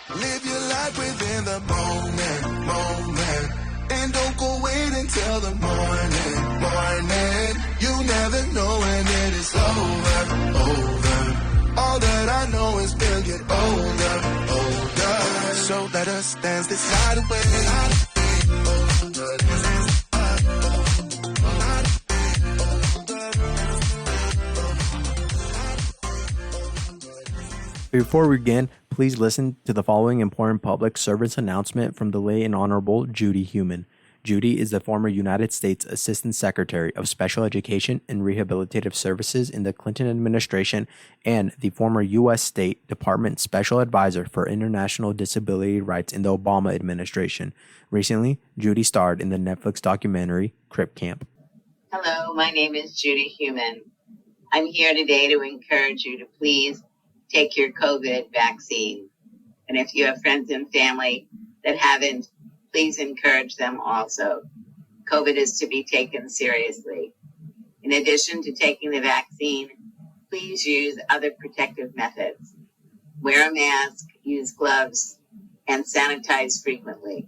Live your life within the moment. And don't go wait until the morning. You never know when it is over. All that I know is we'll get older. So let us dance this night away. Before we begin, please listen to the following important public service announcement from the late and Honorable Judy Heumann. Judy is the former United States Assistant Secretary of Special Education and Rehabilitative Services in the Clinton administration and the former U.S. State Department Special Advisor for International Disability Rights in the Obama administration. Recently, Judy starred in the Netflix documentary Crip Camp. Hello, my name is Judy Heumann. I'm here today to encourage you to please take your COVID vaccine. And if you have friends and family that haven't, please encourage them also. COVID is to be taken seriously. In addition to taking the vaccine, please use other protective methods. Wear a mask, use gloves, and sanitize frequently.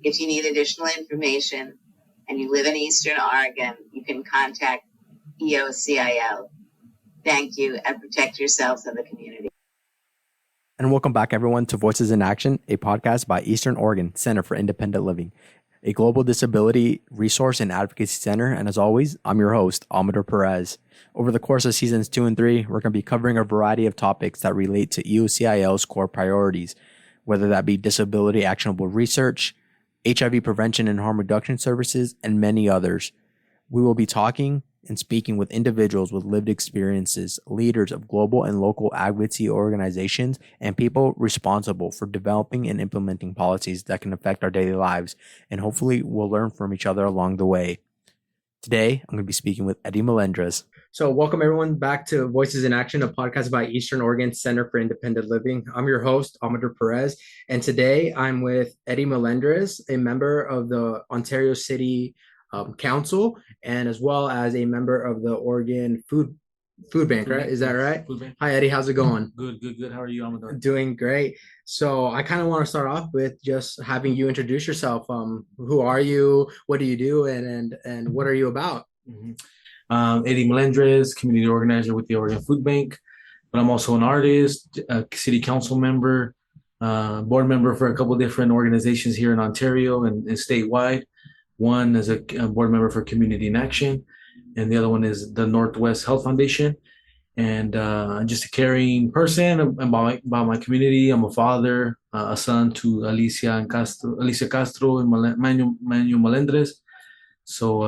If you need additional information and you live in Eastern Oregon, you can contact EOCIL. Thank you, and protect yourselves and the community. And welcome back, everyone, to Voices in Action, a podcast by Eastern Oregon Center for Independent Living, a global disability resource and advocacy center. And as always, I'm your host, Amador Perez. Over the course of seasons 2 and 3, we're going to be covering a variety of topics that relate to EOCIL's core priorities, whether that be disability actionable research, HIV prevention and harm reduction services, and many others. We will be talking and speaking with individuals with lived experiences, leaders of global and local advocacy organizations, and people responsible for developing and implementing policies that can affect our daily lives. And hopefully we'll learn from each other along the way. Today, I'm going to be speaking with Eddie Melendrez. So welcome everyone back to Voices in Action, a podcast by Eastern Oregon Center for Independent Living. I'm your host, Amador Perez, and today I'm with Eddie Melendrez, a member of the Ontario City Council, and as well as a member of the Oregon Food Bank, right? Is that right? Food Bank. Hi, Eddie. How's it going? Good. How are you, Amador? Doing great. So I kind of want to start off with just having you introduce yourself. Who are you? What do you do? And what are you about? Eddie Melendrez, community organizer with the Oregon Food Bank, but I'm also an artist, a city council member, board member for a couple of different organizations here in Ontario and statewide. One is a board member for Community in Action, and the other one is the Northwest Health Foundation. And just a caring person about my community. I'm a father, a son to Alicia Castro and Manuel Melendrez. So,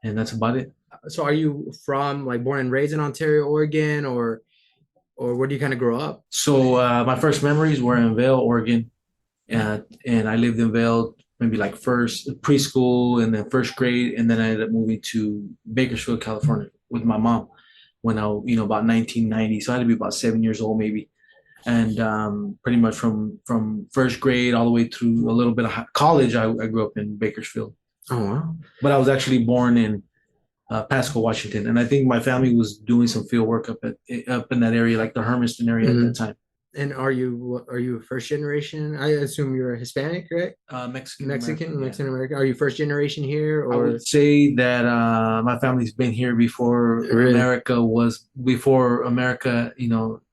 and that's about it. So are you from, born and raised in Ontario, Oregon, or where do you kind of grow up? So my first memories were in Vail, Oregon. And I lived in Vail maybe first preschool and then first grade. And then I ended up moving to Bakersfield, California with my mom when I, about 1990. So I had to be about 7 years old maybe. And pretty much from first grade all the way through a little bit of college, I grew up in Bakersfield. Oh, wow. But I was actually born in Pasco, Washington. And I think my family was doing some field work up in that area, like the Hermiston area at that time. And are you first generation? I assume you're Hispanic, right? Mexican American. Are you first generation here? Or? I would say that my family's been here before America,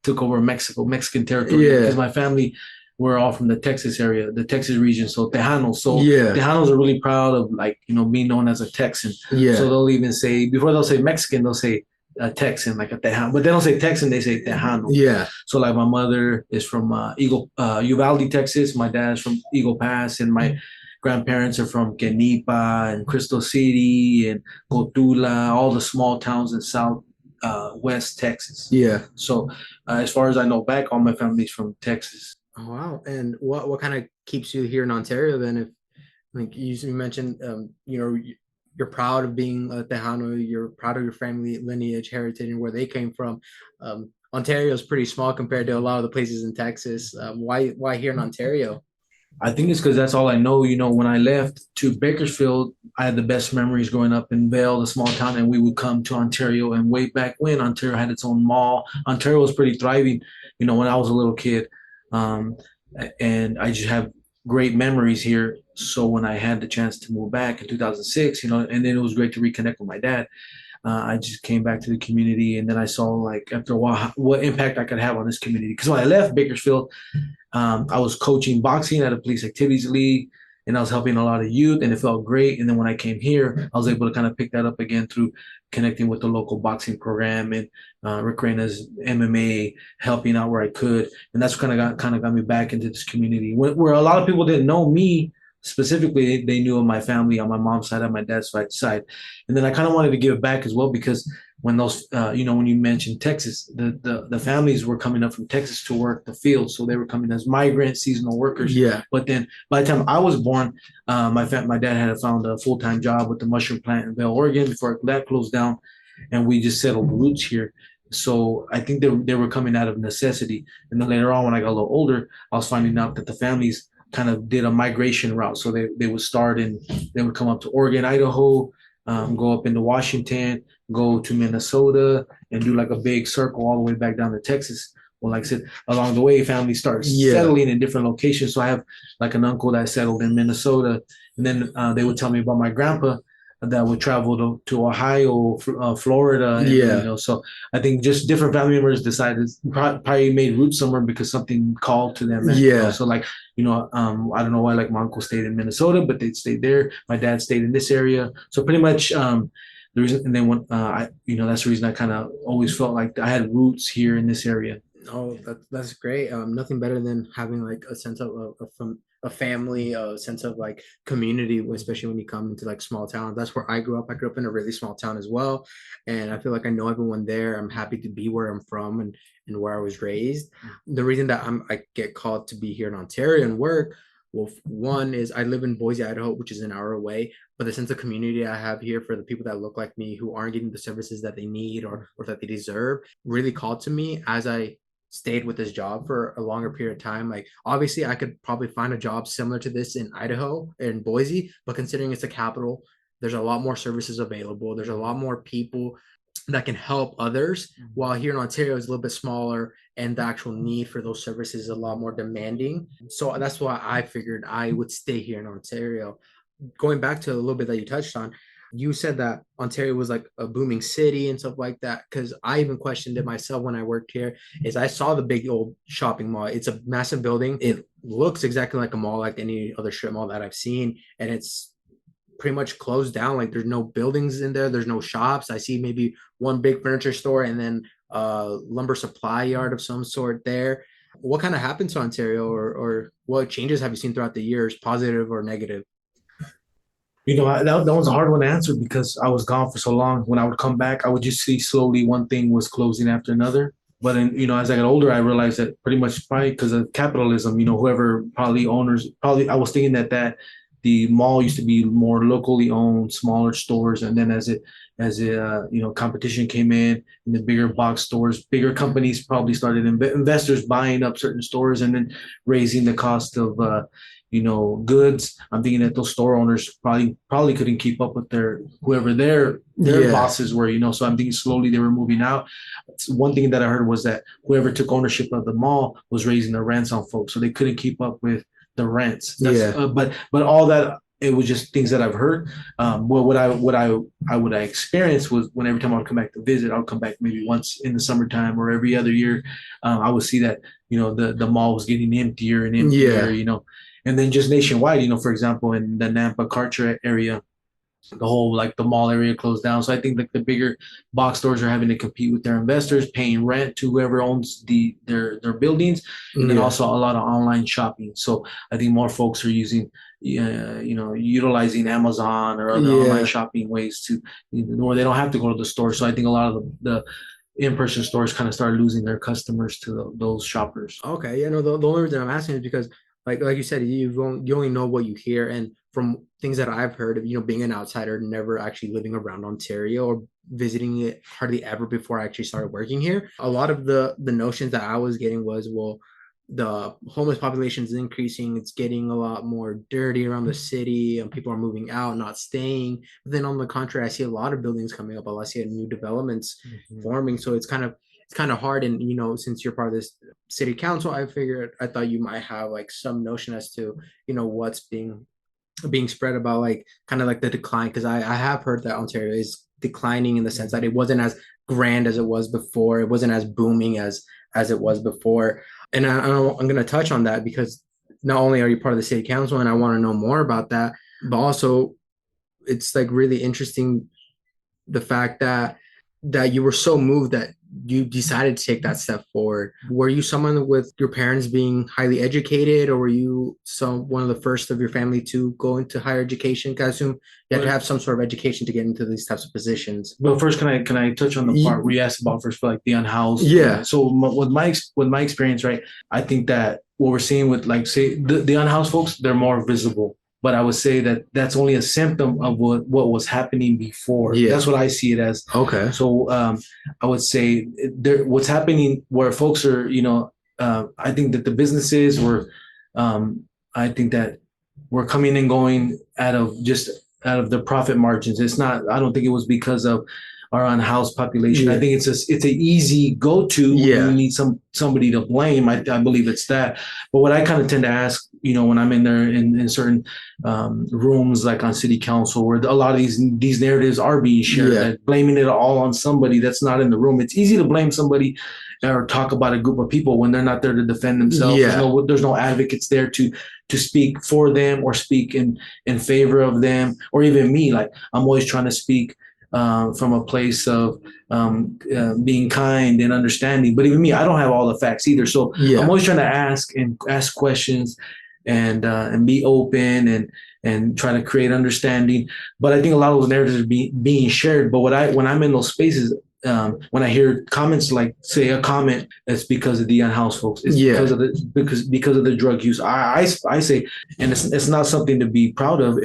took over Mexican territory. Yeah. Because my family were all from the Texas area, the Texas region. So Tejanos. So Tejanos are really proud of being known as a Texan. Yeah. So they'll even say, before they'll say Mexican, they'll say a Texan, like a Tejano, but they don't say Texan, they say Tejano. Yeah. So my mother is from Uvalde, Texas. My dad's from Eagle Pass, and my grandparents are from Kenipa and Crystal City and Cotula, all the small towns in West Texas. Yeah. So as far as I know back, all my family's from Texas. Oh, wow. And what kind of keeps you here in Ontario then? If you mentioned, you're proud of being a Tejano, you're proud of your family lineage, heritage, and where they came from. Ontario is pretty small compared to a lot of the places in Texas. Why here in Ontario? I think it's because that's all I know. When I left to Bakersfield, I had the best memories growing up in Vail, the small town, and we would come to Ontario. And way back when, Ontario had its own mall. Ontario was pretty thriving, when I was a little kid. and I just have great memories here. So when I had the chance to move back in 2006, and then it was great to reconnect with my dad. I just came back to the community, and then I saw, like, after a while, what impact I could have on this community. Because when I left Bakersfield, I was coaching boxing at a police activities league, and I was helping a lot of youth, and it felt great. And then when I came here, I was able to kind of pick that up again through connecting with the local boxing program and Rick Reina's MMA, helping out where I could, and that's kind of got me back into this community where a lot of people didn't know me specifically. They knew of my family on my mom's side and my dad's side, and then I kind of wanted to give back as well because when those when you mentioned Texas, the families were coming up from Texas to work the field, so they were coming as migrant seasonal workers. Yeah. But then by the time I was born, my dad had found a full-time job with the mushroom plant in Bell, Oregon before that closed down, and we just settled roots here. So I think they were coming out of necessity, and then later on when I got a little older, I was finding out that the families kind of did a migration route. So they would start in, they would come up to Oregon, Idaho, go up into Washington, go to Minnesota, and do like a big circle all the way back down to Texas. Well, like I said, along the way, families start settling in different locations. So I have like an uncle that settled in Minnesota, and then they would tell me about my grandpa that would travel to Ohio, Florida. And, so I think just different family members decided probably made roots somewhere because something called to them. And, so like, I don't know why, like my uncle stayed in Minnesota, but they stayed there. My dad stayed in this area. So pretty much the reason, and then when that's the reason I kind of always felt like I had roots here in this area. Oh, that's great. Nothing better than having like a sense of a family, a sense of like community, especially when you come into like small town. That's where I grew up. I grew up in a really small town as well, and I feel like I know everyone there. I'm happy to be where I'm from and where I was raised. The reason that I get called to be here in Ontario and work, well, one is I live in Boise, Idaho, which is an hour away, but the sense of community I have here for the people that look like me who aren't getting the services that they need or that they deserve really called to me as I stayed with this job for a longer period of time. Like obviously I could probably find a job similar to this in Idaho, in Boise, but considering it's a capital, there's a lot more services available. There's a lot more people that can help others, while here in Ontario is a little bit smaller and the actual need for those services is a lot more demanding. So that's why I figured I would stay here in Ontario. Going back to a little bit that you touched on, you said that Ontario was like a booming city and stuff like that. Because I even questioned it myself when I worked here. Is I saw the big old shopping mall. It's a massive building. It looks exactly like a mall, like any other strip mall that I've seen, and it's pretty much closed down. Like there's no buildings in there. There's no shops. I see maybe one big furniture store and then a lumber supply yard of some sort there. What kind of happened to Ontario, or what changes have you seen throughout the years, positive or negative? That was a hard one to answer because I was gone for so long. When I would come back, I would just see slowly one thing was closing after another. But then, as I got older, I realized that pretty much probably because of capitalism, whoever I was thinking that the mall used to be more locally owned, smaller stores. And then as competition came in and the bigger box stores, bigger companies probably started investors buying up certain stores and then raising the cost of, goods. I'm thinking that those store owners probably couldn't keep up with whoever their bosses were, So I'm thinking slowly they were moving out. One thing that I heard was that whoever took ownership of the mall was raising the rents on folks, so they couldn't keep up with the rents. But all that, it was just things that I've heard. What I experienced was when every time I would come back to visit, I would come back maybe once in the summertime or every other year. I would see that the mall was getting emptier and emptier. And then just nationwide, for example, in the Nampa Kartra area, the whole the mall area closed down. So I think the bigger box stores are having to compete with their investors, paying rent to whoever owns their buildings, and then also a lot of online shopping. So I think more folks are using utilizing Amazon or other online shopping ways to where they don't have to go to the store. So I think a lot of the in-person stores kind of start losing their customers to those shoppers. Okay, the only reason I'm asking is because like you said, you only know what you hear, and from things that I've heard of, being an outsider, never actually living around Ontario or visiting it hardly ever before I actually started working here. A lot of the notions that I was getting was, well, the homeless population is increasing. It's getting a lot more dirty around the city, and people are moving out, not staying. But then on the contrary, I see a lot of buildings coming up. I see new developments forming. So it's kind of it's kind of hard. And, since you're part of this city council, I thought you might have like some notion as to, what's being spread about, like kind of like the decline. Cause I have heard that Ontario is declining in the sense that it wasn't as grand as it was before. It wasn't as booming as it was before. And I'm going to touch on that because not only are you part of the city council and I want to know more about that, but also it's like really interesting the fact that you were so moved that you decided to take that step forward. Were you someone with your parents being highly educated, or were you one of the first of your family to go into higher education? Because I assume you have to have some sort of education to get into these types of positions. Well, first, can I touch on the part where you asked about first, for like the unhoused? Yeah. So with my experience, right, I think that what we're seeing with, like, say the unhoused folks, they're more visible. But I would say that that's only a symptom of what was happening before. Yeah. That's what I see it as. Okay. So I would say what's happening where folks are, I think that the businesses were, I think that we're coming and going out of the profit margins. It's not, I don't think it was because of our unhoused population. Yeah. I think it's an easy go-to when you need somebody to blame. I believe it's that. But what I kind of tend to ask, when I'm in there in certain rooms, like on city council, where a lot of these narratives are being shared, that blaming it all on somebody that's not in the room. It's easy to blame somebody or talk about a group of people when they're not there to defend themselves. There's no advocates there to speak for them or speak in favor of them, or even me. Like, I'm always trying to speak from a place of being kind and understanding. But even me, I don't have all the facts either. So I'm always trying to ask questions and be open and try to create understanding. But I think a lot of those narratives are being shared. But when I'm in those spaces, when I hear comments like, say, a comment that's because of the unhoused folks, it's because of the drug use. I say, and it's not something to be proud of.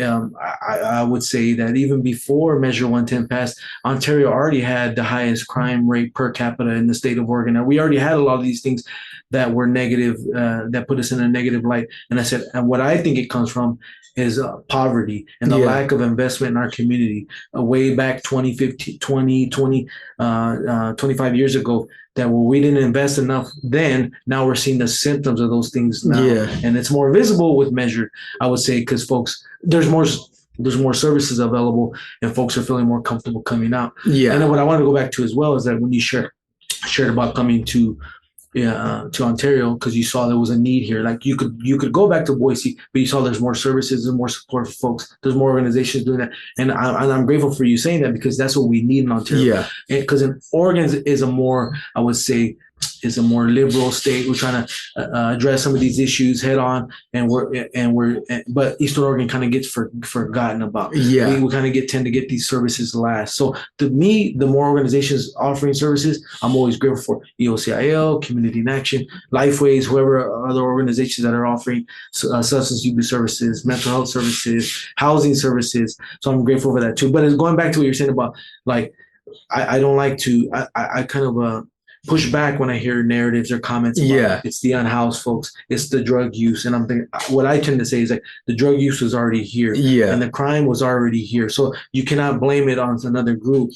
I would say that even before Measure 110 passed, Ontario already had the highest crime rate per capita in the state of Oregon. And we already had a lot of these things that were negative, that put us in a negative light. And I said, and what I think it comes from is poverty and the lack of investment in our community. Way back 2015, 25 years ago, that we didn't invest enough then. Now we're seeing the symptoms of those things now. And it's more visible with Measure, I would say, because folks, there's more services available and folks are feeling more comfortable coming out. And then what I want to go back to as well is that when you shared about coming to Ontario, because you saw there was a need here. Like, you could go back to Boise, but you saw there's more services and more support for folks. There's more organizations doing that, and I'm grateful for you saying that, because that's what we need in Ontario. Because in Oregon is a more, I would say, is a more liberal state. We're trying to address some of these issues head on, but Eastern Oregon kind of gets forgotten about. We kind of tend to get these services last. So to me, the more organizations offering services, I'm always grateful for. EOCIL, Community in Action, Lifeways, whoever other organizations that are offering substance abuse services, mental health services, housing services. So I'm grateful for that too. But it's going back to what you're saying about, like, I don't like to, I kind of push back when I hear narratives or comments about it's the unhoused folks, it's the drug use. And I'm thinking, what I tend to say is, like, the drug use was already here and the crime was already here. So you cannot blame it on another group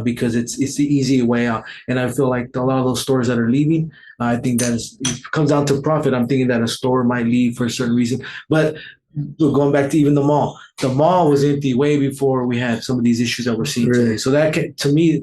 because it's the easy way out. And I feel like a lot of those stores that are leaving, I think that it comes down to profit. I'm thinking that a store might leave for a certain reason. But going back to even the mall was empty way before we had some of these issues that we're seeing today. So that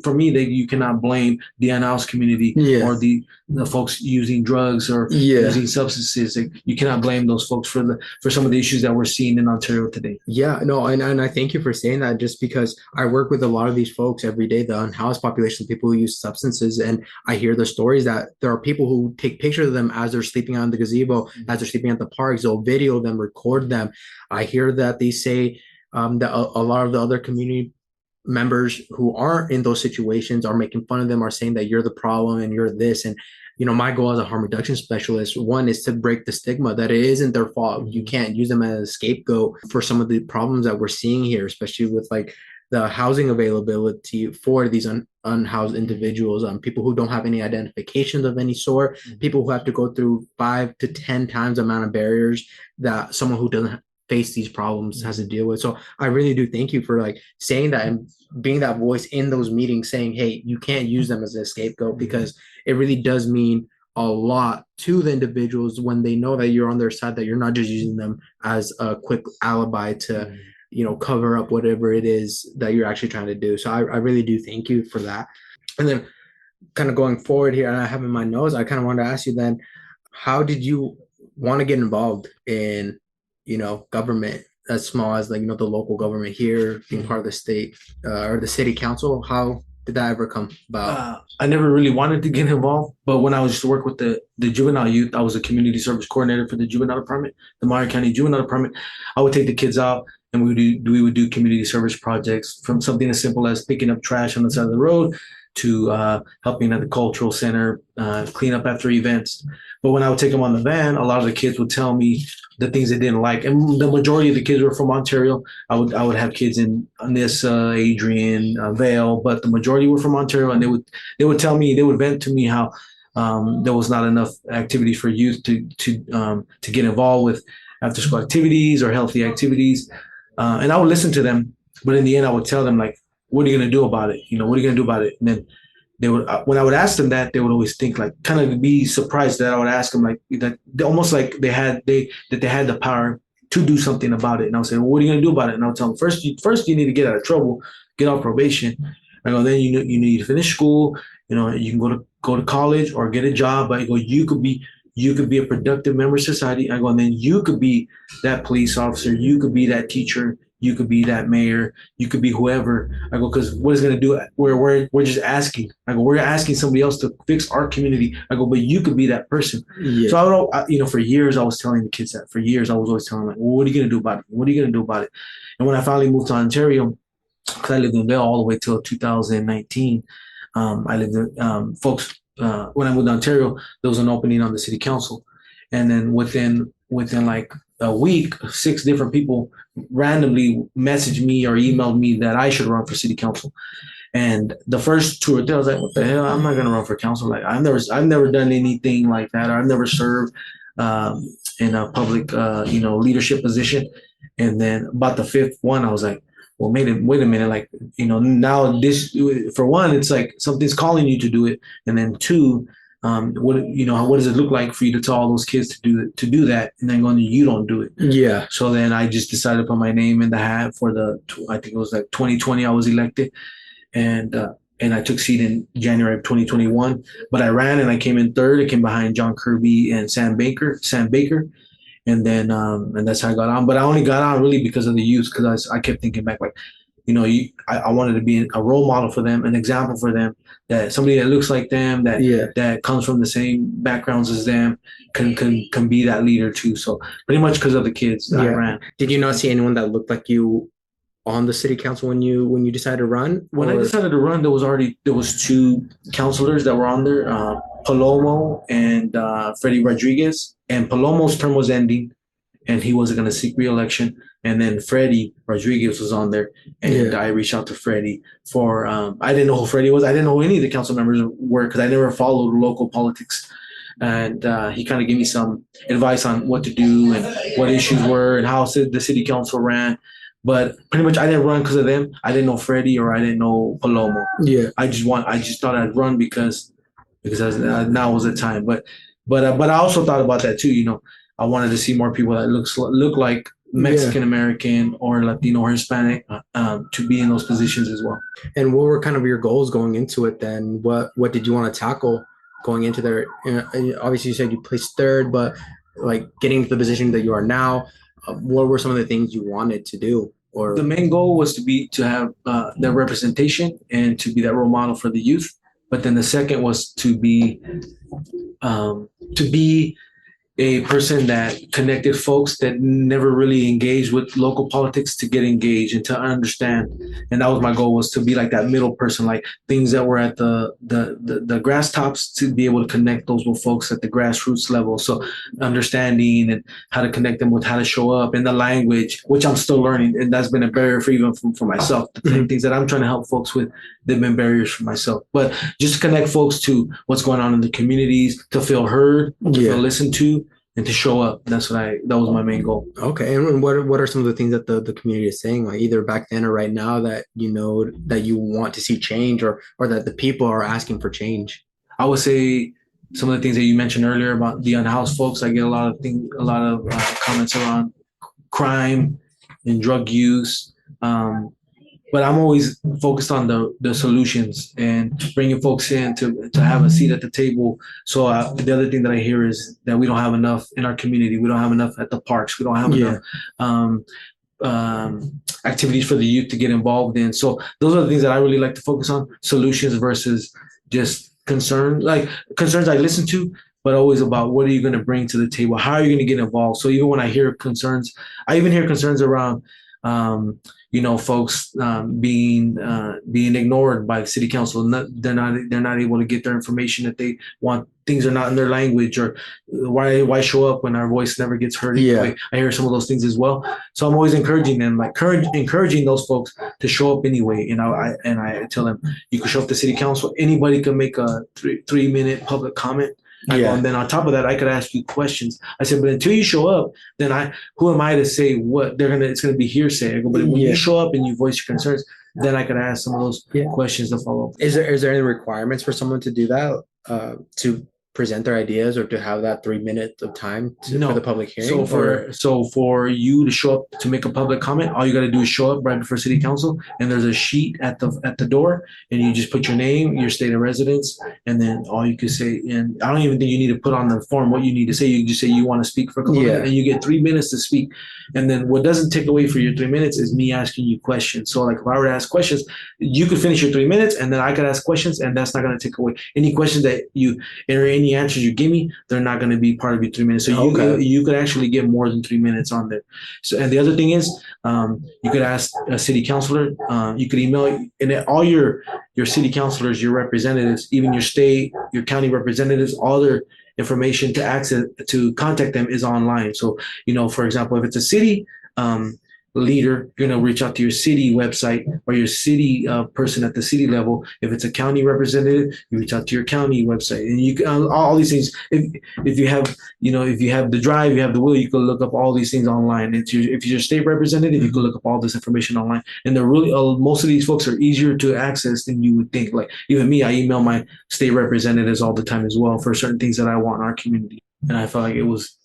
for me, you cannot blame the unhoused community or the folks using drugs or using substances. Like, you cannot blame those folks for some of the issues that we're seeing in Ontario today. And I thank you for saying that, just because I work with a lot of these folks every day, the unhoused population, people who use substances, and I hear the stories that there are people who take pictures of them as they're sleeping on the gazebo, as they're sleeping at the parks. They'll video them, record them. I hear that they say that a lot of the other community members who aren't in those situations are making fun of them, are saying that you're the problem and you're this. And, my goal as a harm reduction specialist, one, is to break the stigma that it isn't their fault. You can't use them as a scapegoat for some of the problems that we're seeing here, especially with, like, the housing availability for these unhoused individuals, people who don't have any identifications of any sort, people who have to go through 5 to 10 times the amount of barriers that someone who doesn't face these problems, has to deal with. So I really do thank you for like saying that and being that voice in those meetings, saying, hey, you can't use them as a scapegoat, because it really does mean a lot to the individuals when they know that you're on their side, that you're not just using them as a quick alibi to, cover up whatever it is that you're actually trying to do. So I really do thank you for that. And then kind of going forward here, and I have in my notes, I kind of wanted to ask you then, how did you want to get involved in, government as small as like, the local government here, being part of the state or the city council? How did that ever come about? I never really wanted to get involved, but when I used to work with the juvenile youth, I was a community service coordinator for the juvenile department, the Meyer County Juvenile Department. I would take the kids out and we would do community service projects, from something as simple as picking up trash on the side of the road to helping at the cultural center, clean up after events. But when I would take them on the van, a lot of the kids would tell me the things they didn't like, and the majority of the kids were from Ontario. I would have kids in Nissa, Adrian, Vale, but the majority were from Ontario, and they would tell me, they would vent to me how there was not enough activities for youth to get involved with after school activities or healthy activities, and I would listen to them. But in the end, I would tell them, like, what are you going to do about it? What are you going to do about it? And then they would, when I would ask them that, they would always think, like, kind of be surprised that I would ask them, like, that almost like they had the power to do something about it. And I would say, well, what are you going to do about it? And I would tell them, first you need to get out of trouble, get off probation. I go, then you need to finish school. You can go to college or get a job. But I go, you could be a productive member of society. I go, and then you could be that police officer. You could be that teacher. You could be that mayor. You could be whoever. I go, because what is going to do it? We're just asking. I go, we're asking somebody else to fix our community. I go, but you could be that person. Yeah. So I don't. For years I was telling the kids that. For years I was always telling them, like, well, what are you going to do about it? What are you going to do about it? And when I finally moved to Ontario, because I lived in Vail all the way till 2019, I lived in when I moved to Ontario, there was an opening on the city council, and then within like a week, 6 different people randomly messaged me or emailed me that I should run for city council. And the first 2 or 3, I was like, what the hell? I'm not gonna run for council. Like, I've never done anything like that. I've never served in a public leadership position. And then about the 5th one, I was like, well, wait a minute, like, now this, for one, it's like something's calling you to do it. And then 2, what does it look like for you to tell all those kids to do that, and then you don't do it? Yeah. So then I just decided to put my name in the hat for I think it was like 2020 I was elected, and I took seat in January of 2021. But I ran and I came in 3rd. I came behind John Kirby and Sam Baker. And then and that's how I got on. But I only got on really because of the youth, because I kept thinking back, like, I wanted to be a role model for them, an example for them, that somebody that looks like them, that comes from the same backgrounds as them, can be that leader too. So pretty much because of the kids that I ran. Did you not see anyone that looked like you on the city council when you decided to run? When I decided to run, there was 2 councilors that were on there, Palomo and Freddie Rodriguez. And Palomo's term was ending, and he wasn't going to seek re-election. And then Freddie Rodriguez was on there, and I reached out to Freddie for I didn't know who Freddie was. I didn't know who any of the council members were, because I never followed local politics. And he kind of gave me some advice on what to do and what issues were and how the city council ran. But pretty much I didn't run because of them. I didn't know Freddie or I didn't know Palomo. Yeah. I just thought I'd run because now was the time. But I also thought about that too. I wanted to see more people that look like Mexican American or Latino or Hispanic to be in those positions as well. And what were kind of your goals going into it then? What did you want to tackle going into there? Obviously you said you placed 3rd, but like getting to the position that you are now, what were some of the things you wanted to do? Or the main goal was to have that representation and to be that role model for the youth. But then the second was to be a person that connected folks that never really engaged with local politics to get engaged and to understand. And that was my goal, was to be like that middle person, like things that were at the grass tops, to be able to connect those with folks at the grassroots level. So understanding and how to connect them with how to show up and the language, which I'm still learning. And that's been a barrier for even for myself. The things that I'm trying to help folks with, they've been barriers for myself. But just to connect folks to what's going on in the communities, to feel heard, to feel listened to, and to show up. That was my main goal. Okay, and what are some of the things that the community is saying, like either back then or right now, that that you want to see change, or that the people are asking for change? I would say some of the things that you mentioned earlier about the unhoused folks. I get a lot of comments around crime and drug use. But I'm always focused on the solutions and bringing folks in to have a seat at the table. So the other thing that I hear is that we don't have enough in our community. We don't have enough at the parks. We don't have enough activities for the youth to get involved in. So those are the things that I really like to focus on: solutions versus just concerns. Like concerns I listen to, but always about what are you going to bring to the table? How are you going to get involved? So even when I hear concerns, I even hear concerns around folks being ignored by the city council. They're not able to get their information that they want. Things are not in their language, or why show up when our voice never gets heard anyway. I hear some of those things as well. So I'm always encouraging them, like encouraging those folks to show up anyway. I tell them, you can show up to city council. Anybody can make a 3-minute public comment. And then on top of that, I could ask you questions. I said, but until you show up, then who am I to say what it's gonna be hearsay. I go, but when you show up and you voice your concerns, then I could ask some of those questions to follow up. Is there any requirements for someone to do that, to present their ideas, or to have that 3 minutes of time for the public hearing? So for you to show up to make a public comment, all you got to do is show up right before city council, and there's a sheet at the door, and you just put your name, your state of residence, and then all you can say. And I don't even think you need to put on the form what you need to say. You just say you want to speak for a couple minutes, and you get 3 minutes to speak. And then what doesn't take away for your 3 minutes is me asking you questions. So like if I were to ask questions, you could finish your 3 minutes, and then I could ask questions, and that's not going to take away any questions that any answers you give me. They're not going to be part of your 3 minutes. So you could actually get more than 3 minutes on there. So, and the other thing is, you could ask a city councilor. You could email, and all your city councilors, your representatives, even your state, your county representatives, all their information to contact them is online. So for example, if it's a city leader, you're going to reach out to your city website, or your city person at the city level. If it's a county representative, you reach out to your county website, and you can all these things. If you have the drive, you have the will, you can look up all these things online. If you're a state representative, you can look up all this information online. And they're really most of these folks are easier to access than you would think. Like even me, I email my state representatives all the time as well for certain things that I want in our community. And I felt like it was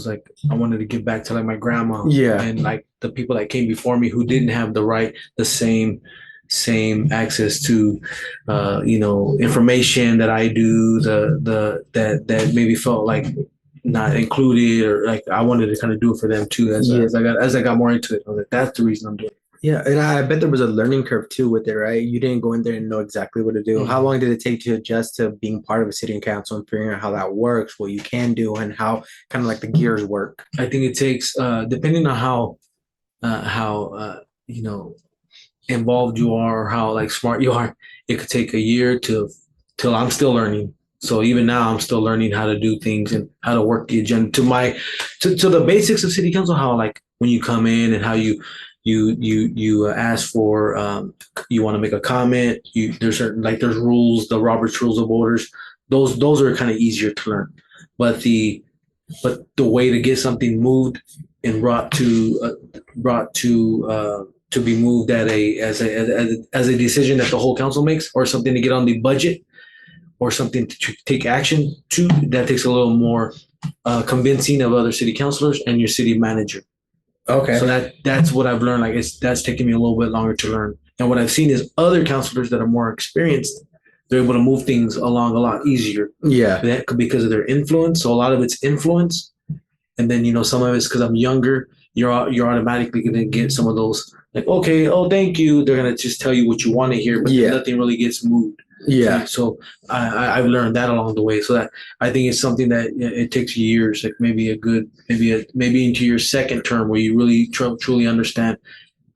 like I wanted to give back to like my grandma, and like the people that came before me who didn't have the same access to information that I do, that maybe felt like not included, or like I wanted to kind of do it for them too. As I got more into it, I was like, that's the reason I'm doing it. Yeah, and I bet there was a learning curve too with it, right? You didn't go in there and know exactly what to do. How long did it take to adjust to being part of a city and council and figuring out how that works, what you can do, and how kind of like the gears work? I think it takes, depending on how involved you are, or how like smart you are, it could take a year till I'm still learning. So even now, I'm still learning how to do things and how to work the agenda to the basics of city council. How like when you come in and how you ask for you want to make a comment. There's certain there's rules, the Robert's Rules of Orders. Those are kind of easier to learn, but the way to get something moved and brought to be moved as a decision that the whole council makes, or something to get on the budget, or something to take action to, that takes a little more convincing of other city councilors and your city manager. Okay. So that's what I've learned. That's taken me a little bit longer to learn. And what I've seen is other counselors that are more experienced, they're able to move things along a lot easier. Yeah. Because of their influence. So a lot of it's influence. And then, some of it's because I'm younger, you're automatically going to get some of those like, okay, oh, thank you. They're going to just tell you what you want to hear, but nothing really gets moved. Yeah. So I've learned that along the way. So that I think it's something that it takes years, like maybe into your second term where you really truly understand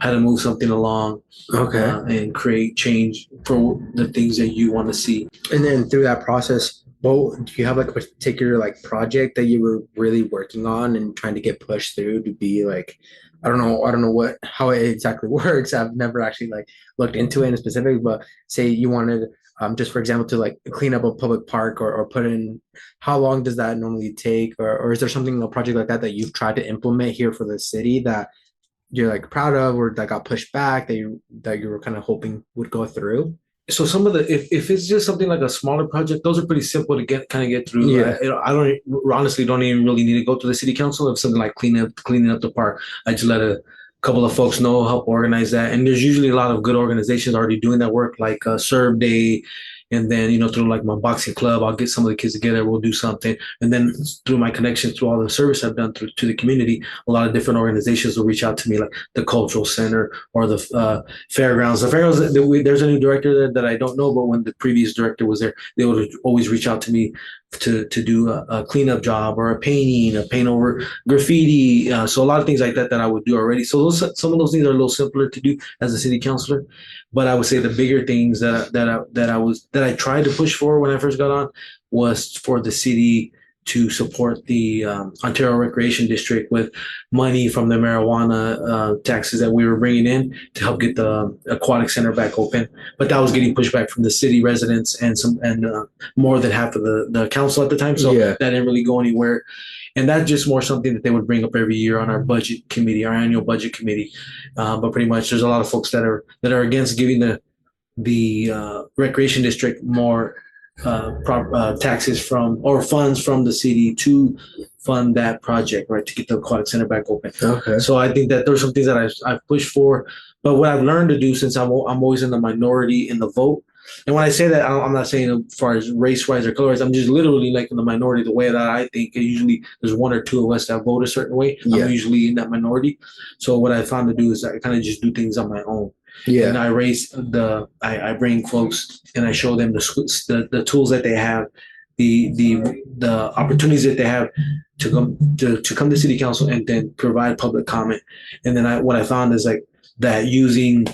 how to move something along. Okay. And create change for the things that you want to see. And then through that process, do you have like a particular like project that you were really working on and trying to get pushed through to be like, I don't know how it exactly works. I've never actually like looked into it in specific, but say you wanted just for example, to like clean up a public park or put in, how long does that normally take? Or is there something, a project like that that you've tried to implement here for the city that you're like proud of, or that got pushed back that you were kind of hoping would go through? So some of the if it's just something like a smaller project, those are pretty simple to get through. Yeah. I don't honestly don't even really need to go to the city council. If something like cleaning up the park, I just let a couple of folks know, help organize that. And there's usually a lot of good organizations already doing that work, like Serve Day. And then, through like my boxing club, I'll get some of the kids together. We'll do something. And then through my connections, through all the service I've done to the community, a lot of different organizations will reach out to me, like the Cultural Center or the Fairgrounds. The Fairgrounds, there's a new director there that I don't know, but when the previous director was there, they would always reach out to me to do a cleanup job or a paint over graffiti. So a lot of things like that I would do already. So some of those things are a little simpler to do as a city councilor. But I would say the bigger things that I tried to push for when I first got on was for the city to support the Ontario Recreation District with money from the marijuana taxes that we were bringing in to help get the aquatic center back open. But that was getting pushed back from the city residents and more than half of the council at the time. So Yeah. that didn't really go anywhere. And that's just more something that they would bring up every year on our budget committee, our annual budget committee. But pretty much, there's a lot of folks that are against giving the recreation district more taxes from or funds from the city to fund that project, right, to get the aquatic center back open. Okay. So I think that there's some things that I've pushed for, but what I've learned to do, since I'm always in the minority in the vote. And when I say that, I'm not saying as far as race-wise or color-wise. I'm just literally like in the minority the way that I think. Usually there's one or two of us that vote a certain way. Yeah. I'm usually in that minority. So what I found to do is I kind of just do things on my own. Yeah. And I bring folks and I show them the tools that they have, the opportunities that they have to come to city council and then provide public comment. And then what I found is like that using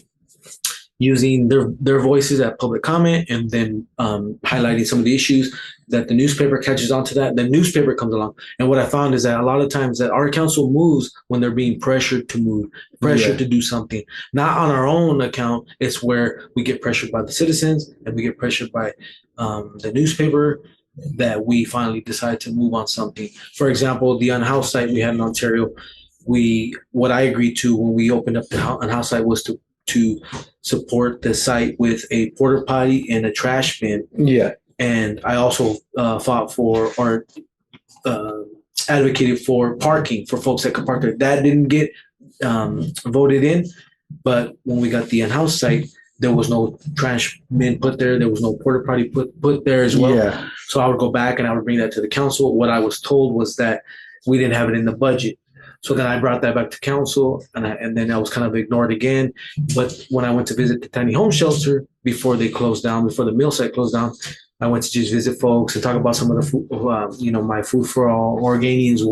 their voices at public comment and then highlighting some of the issues that the newspaper catches on to, that the newspaper comes along. And what I found is that a lot of times that our council moves when they're being pressured to move, pressured to do something, not on our own account. It's where we get pressured by the citizens and we get pressured by the newspaper that we finally decide to move on something. For example, the unhoused site we had in Ontario, what I agreed to when we opened up the unhoused site was to support the site with a porta potty and a trash bin. Yeah. And I also fought for or advocated for parking for folks that could park there. That didn't get voted in, but when we got the unhoused site, there was no trash bin put there. There was no porta potty put there as well. Yeah. So I would go back and I would bring that to the council. What I was told was that we didn't have it in the budget. So then I brought that back to council, and then I was kind of ignored again. But when I went to visit the tiny home shelter before they closed down, before the mill site closed down, I went to just visit folks and talk about some of the food, my Food for All Oregonians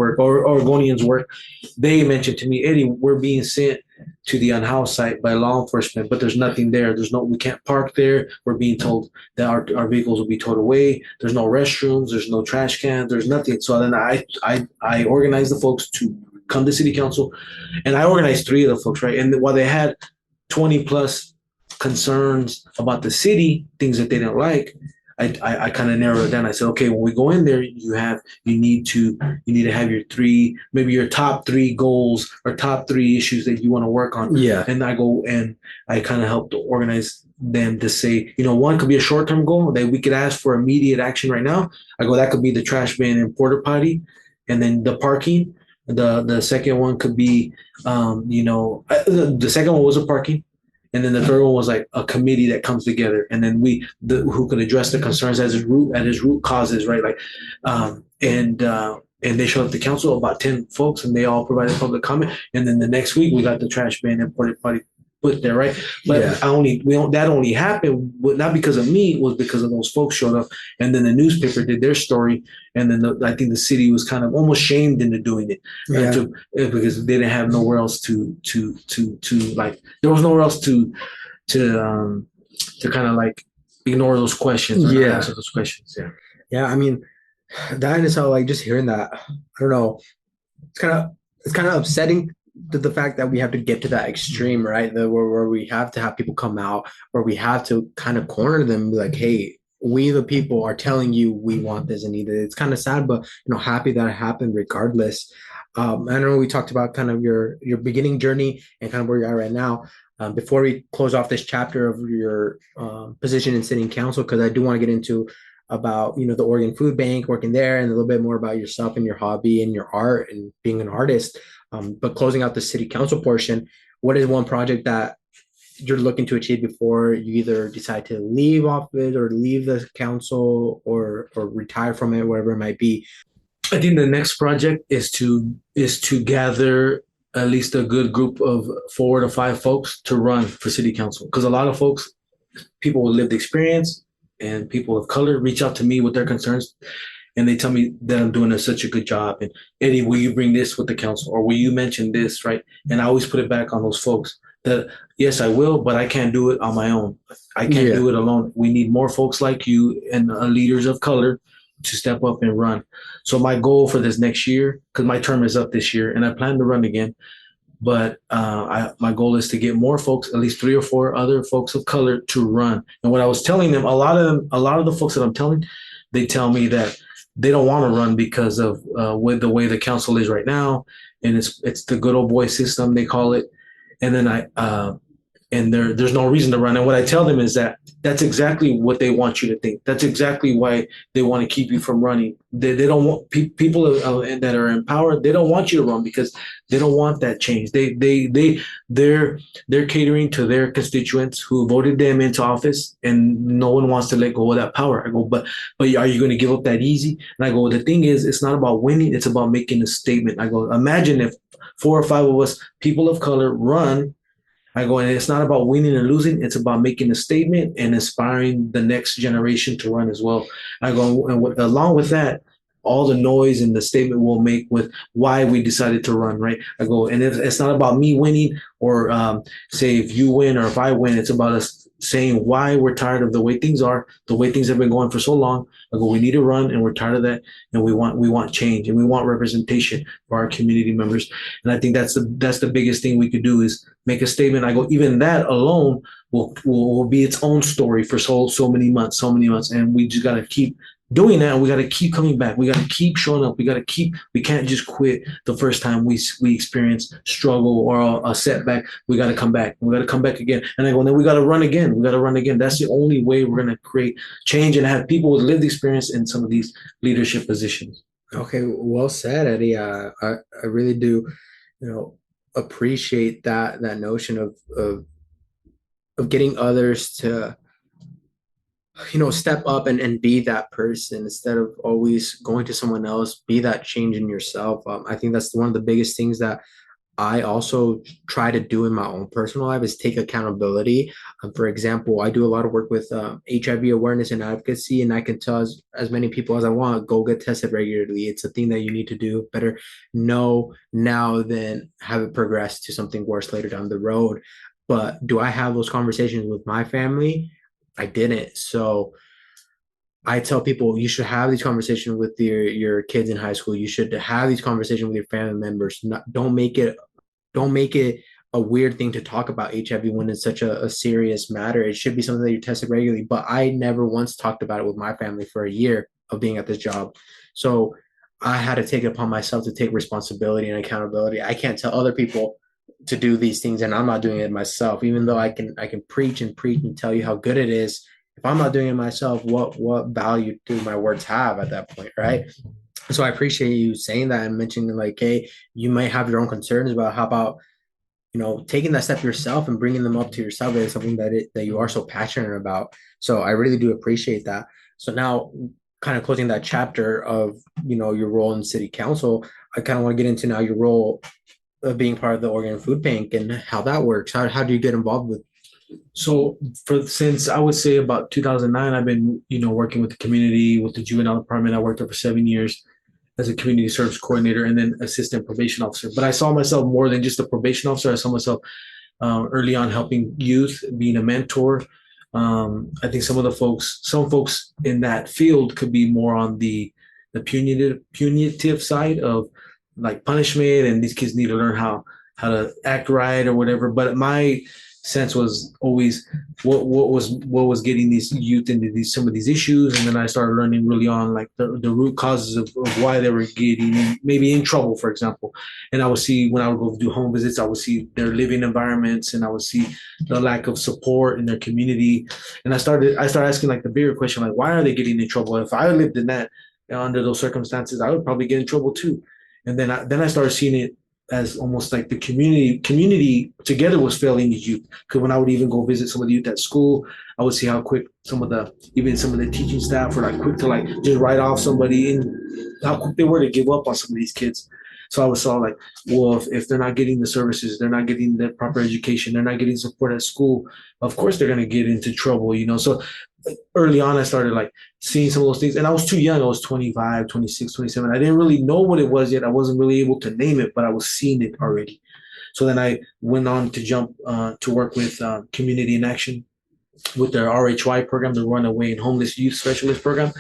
work. They mentioned to me, Eddie, we're being sent to the unhoused site by law enforcement, but there's nothing there. We can't park there. We're being told that our vehicles will be towed away. There's no restrooms. There's no trash cans. There's nothing. So then I organized the folks to come to city council, and I organized 3 of the folks, right? And while they had 20 plus concerns about the city, things that they didn't like, I kind of narrowed it down. I said, okay, when we go in there, you need to have maybe your top 3 goals or top 3 issues that you want to work on. Yeah. And I go and I kind of helped organize them to say, one could be a short-term goal that we could ask for immediate action right now. I go, that could be the trash bin and porta potty, and then the parking. The second one could be, the second one was a parking. And then the third one was like a committee that comes together, and then who could address the concerns at his root causes, right? Like, and they showed up to council, about 10 folks, and they all provided public comment. And then the next week we got the trash bin and porta potty put there, right? But that only happened not because of me, it was because of those folks showed up, and then the newspaper did their story, and then I think the city was kind of almost shamed into doing it, right? Because they didn't have nowhere else to like, there was nowhere else to kind of like ignore those questions or answer those questions. I mean, that in itself, like just hearing that, I don't know, it's kind of upsetting the fact that we have to get to that extreme, right? Where we have to have people come out, where we have to kind of corner them and be like, hey, we the people are telling you we want this and need it. It's kind of sad, but happy that it happened regardless. I know we talked about kind of your beginning journey and kind of where you're at right now. Before we close off this chapter of your position in city council, because I do want to get into about the Oregon Food Bank, working there, and a little bit more about yourself and your hobby and your art and being an artist. But closing out the city council portion, what is one project that you're looking to achieve before you either decide to leave office or leave the council or retire from it, whatever it might be? I think the next project is to gather at least a good group of 4 to 5 folks to run for city council, because a lot of folks, people with lived experience and people of color, reach out to me with their concerns, and they tell me that I'm doing such a good job. And Eddie, will you bring this with the council, or will you mention this, right? And I always put it back on those folks that yes, I will, but I can't do it on my own. I can't do it alone. We need more folks like you and leaders of color to step up and run. So my goal for this next year, because my term is up this year and I plan to run again, but my goal is to get more folks, at least 3 or 4 other folks of color, to run. And what I was telling them, a lot of the folks that I'm telling, they tell me that they don't want to run because of with the way the council is right now, and it's the good old boy system, they call it. And then there's no reason to run. And what I tell them is that that's exactly what they want you to think. That's exactly why they want to keep you from running. They don't want people that are in power. They don't want you to run because they don't want that change. They're catering to their constituents who voted them into office, and no one wants to let go of that power. I go, but are you going to give up that easy? And I go, the thing is, it's not about winning. It's about making a statement. I go, imagine if 4 or 5 of us, people of color, run. I go, and it's not about winning and losing. It's about making a statement and inspiring the next generation to run as well. I go, and along with that, all the noise and the statement we'll make with why we decided to run, right? I go, and it's not about me winning or say if you win or if I win. It's about us saying why we're tired of the way things are, the way things have been going for so long. I go, we need to run, and we're tired of that, and we want change, and we want representation for our community members. And I think that's the biggest thing we could do is make a statement. I go, even that alone will be its own story for so many months, and we just gotta keep doing that. We got to keep coming back. We got to keep showing up. We can't just quit the first time we experience struggle or a setback. We got to come back. We got to come back again. And then we got to run again. That's the only way we're going to create change and have people with lived experience in some of these leadership positions. Okay, well said, Eddie. I really do, appreciate that notion of getting others to step up and be that person instead of always going to someone else. Be that change in yourself. I think that's one of the biggest things that I also try to do in my own personal life is take accountability. For example, I do a lot of work with HIV awareness and advocacy, and I can tell as many people as I want, go get tested regularly. It's a thing that you need to do. Better know now than have it progress to something worse later down the road. But do I have those conversations with my family? I didn't. So I tell people you should have these conversations with your kids in high school. You should have these conversations with your family members. Don't make it a weird thing to talk about HIV when it's such a serious matter. It should be something that you tested regularly. But I never once talked about it with my family for a year of being at this job. So I had to take it upon myself to take responsibility and accountability. I can't tell other people to do these things and I'm not doing it myself, even though I can preach and tell you how good it is. If I'm not doing it myself, what value do my words have at that point, right? So I appreciate you saying that and mentioning like, hey, you might have your own concerns about how about taking that step yourself and bringing them up to yourself is something that you are so passionate about. So I really do appreciate that. So now kind of closing that chapter of your role in city council, I kind of want to get into now your role of being part of the Oregon Food Bank and how that works. How do you get involved with? So since I would say about 2009, I've been working with the community, with the juvenile department. I worked there for 7 years as a community service coordinator and then assistant probation officer. But I saw myself more than just a probation officer. I saw myself early on helping youth, being a mentor. I think some folks in that field could be more on the punitive side of like punishment, and these kids need to learn how to act right or whatever. But my sense was always what was getting these youth into some of these issues, and then I started learning really on like the root causes of why they were getting maybe in trouble, for example. And I would see when I would go do home visits, I would see their living environments, and I would see the lack of support in their community. And I started asking like the bigger question, like why are they getting in trouble? If I lived in that under those circumstances, I would probably get in trouble too. And then I started seeing it as almost like the community together was failing these youth. Because when I would even go visit some of the youth at school, I would see how quick some of the teaching staff were like quick to like just write off somebody, and how quick they were to give up on some of these kids. So I was saw like, well, if they're not getting the services, they're not getting the proper education, they're not getting support at school, of course they're going to get into trouble, you know. So early on, I started like seeing some of those things, and I was too young. I was 25, 26, 27. I didn't really know what it was yet. I wasn't really able to name it, but I was seeing it already. So then I went on to jump to work with Community in Action with their RHY program, the Runaway and Homeless Youth Specialist program,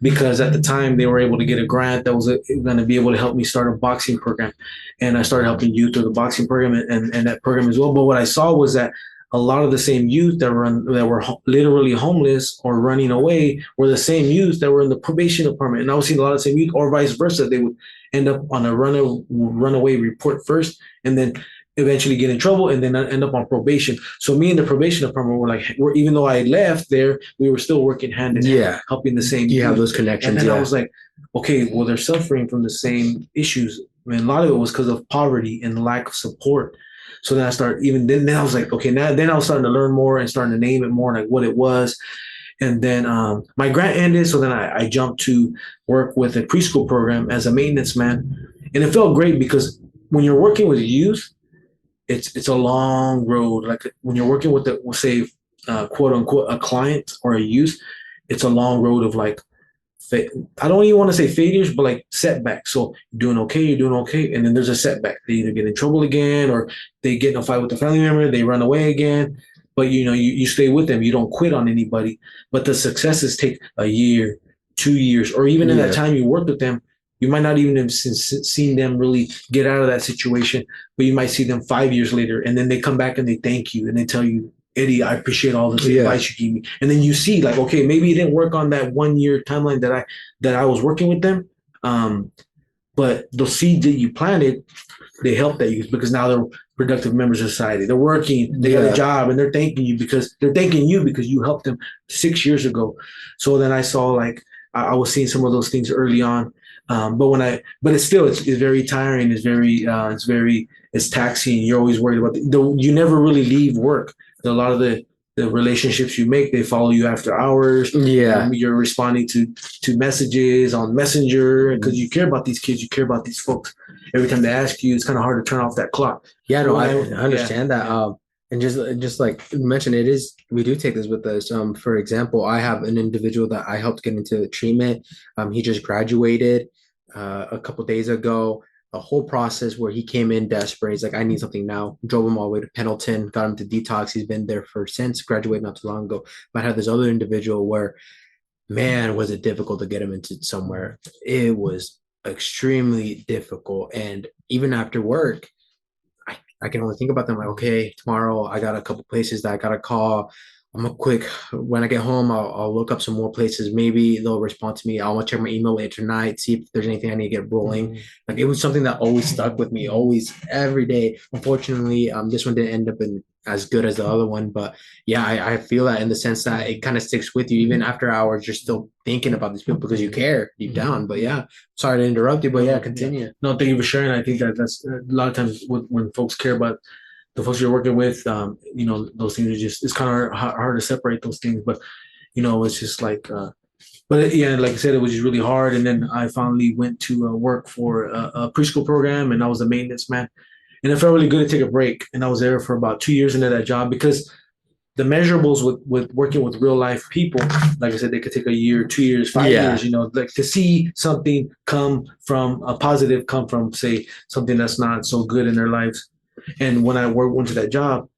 because at the time they were able to get a grant that was going to be able to help me start a boxing program. And I started helping youth through the boxing program and that program as well. But what I saw was that a lot of the same youth that were literally homeless or running away were the same youth that were in the probation department. And I was seeing a lot of the same youth, or vice versa. They would end up on a runaway report first, and then eventually get in trouble, and then end up on probation. So me and the probation department were like, even though I left there, we were still working hand in hand, helping the same. You have those connections. And then I was like, okay, well, they're suffering from the same issues. I mean, a lot of it was because of poverty and lack of support. So then I started then I was like, okay, then I was starting to learn more and starting to name it more, like what it was. And then my grant ended. So then I jumped to work with a preschool program as a maintenance man. And it felt great because when you're working with youth, it's a long road. Like when you're working with we'll say, quote unquote, a client or a youth, it's a long road of like, I don't even want to say failures, but like setbacks. So you're doing okay. And then there's a setback. They either get in trouble again, or they get in a fight with a family member, they run away again. But you stay with them. You don't quit on anybody. But the successes take a year, 2 years, or even in that time you worked with them, you might not even have seen them really get out of that situation, but you might see them 5 years later, and then they come back and they thank you and they tell you, Eddie, I appreciate all this advice you gave me. And then you see like, okay, maybe it didn't work on that 1 year timeline that I was working with them. But those seeds that you planted, they helped that youth because now they're productive members of society. They're working, they got a job, and they're thanking you because you helped them 6 years ago. So then I saw like, I was seeing some of those things early on. But it's very tiring. It's taxing. You're always worried about you never really leave work. A lot of the relationships you make, they follow you after hours. You're responding to messages on Messenger because you care about these kids, you care about these folks. Every time they ask you, it's kind of hard to turn off that clock. I understand that. And just like you mentioned, we do take this with us. For example, I have an individual that I helped get into treatment. He just graduated a couple days ago. A whole process where he came in desperate. He's like, I need something now. Drove him all the way to Pendleton, got him to detox. He's been there since graduated not too long ago. But I had this other individual where, man, was it difficult to get him into somewhere. It was extremely difficult. And even after work, I can only think about them like, okay, tomorrow I got a couple places that I got to call. When I get home, I'll look up some more places. Maybe they'll respond to me. I'll check my email later tonight, see if there's anything I need to get rolling. Mm-hmm. Like it was something that always stuck with me, always, every day. Unfortunately, this one didn't end up in as good as the other one. But yeah, I feel that in the sense that it kind of sticks with you. Even after hours, you're still thinking about these people because you care deep down. But yeah, sorry to interrupt you, but yeah, continue. No, thank you for sharing. I think that's a lot of times when folks care about the folks you're working with, those things are it's kind of hard to separate those things, but it's just like, like I said, it was just really hard. And then I finally went to work for a preschool program, and I was a maintenance man, and it felt really good to take a break. And I was there for about 2 years into that job because the measurables with working with real life people, like I said, they could take a year, 2 years, 5 years, like to see something come from say something that's not so good in their lives. And when I went to that job,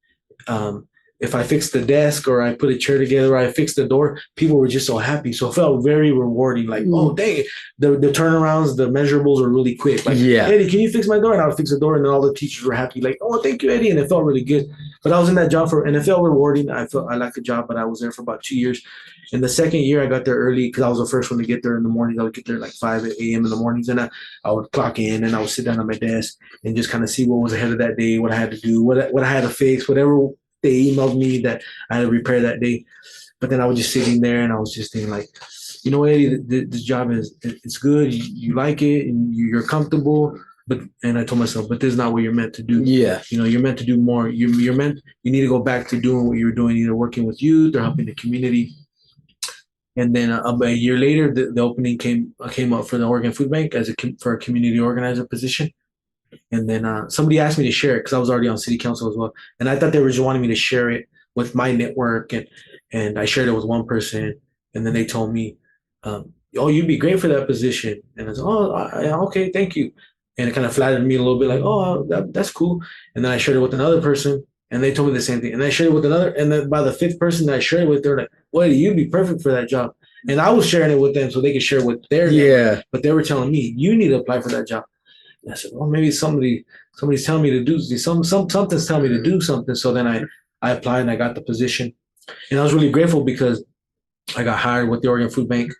if I fixed the desk or I put a chair together or I fixed the door, people were just so happy. So it felt very rewarding. Like, oh, dang it. The turnarounds, the measurables are really quick. Like, Eddie, can you fix my door? And I would fix the door. And then all the teachers were happy. Like, oh, thank you, Eddie. And it felt really good. But I was in that job and it felt rewarding. I liked the job, but I was there for about 2 years. And the second year I got there early because I was the first one to get there in the morning. I would get there like 5 a.m. in the mornings. And I would clock in and I would sit down at my desk and just kind of see what was ahead of that day, what I had to do, what I had to fix, whatever they emailed me that I had to repair that day. But then I was just sitting there and I was just thinking like, you know, Eddie, this job it's good. You like it and you're comfortable. And I told myself, but this is not what you're meant to do. Yeah. You know, you're meant to do more. You need to go back to doing what you were doing, either working with youth or helping the community. And then a year later, the opening came up for the Oregon Food Bank for a community organizer position. And then somebody asked me to share it because I was already on city council as well. And I thought they were just wanting me to share it with my network. And I shared it with one person. And then they told me, oh, you'd be great for that position. And I said, okay, thank you. And it kind of flattered me a little bit like, oh, that's cool. And then I shared it with another person. And they told me the same thing. And I shared it with another. And then by the fifth person that I shared it with, they're like, well, you'd be perfect for that job. And I was sharing it with them so they could share with their network. But they were telling me, you need to apply for that job. And I said, well, maybe somebody's telling me to do something's telling me to do something. So then I applied and I got the position. And I was really grateful because I got hired with the Oregon Food Bank.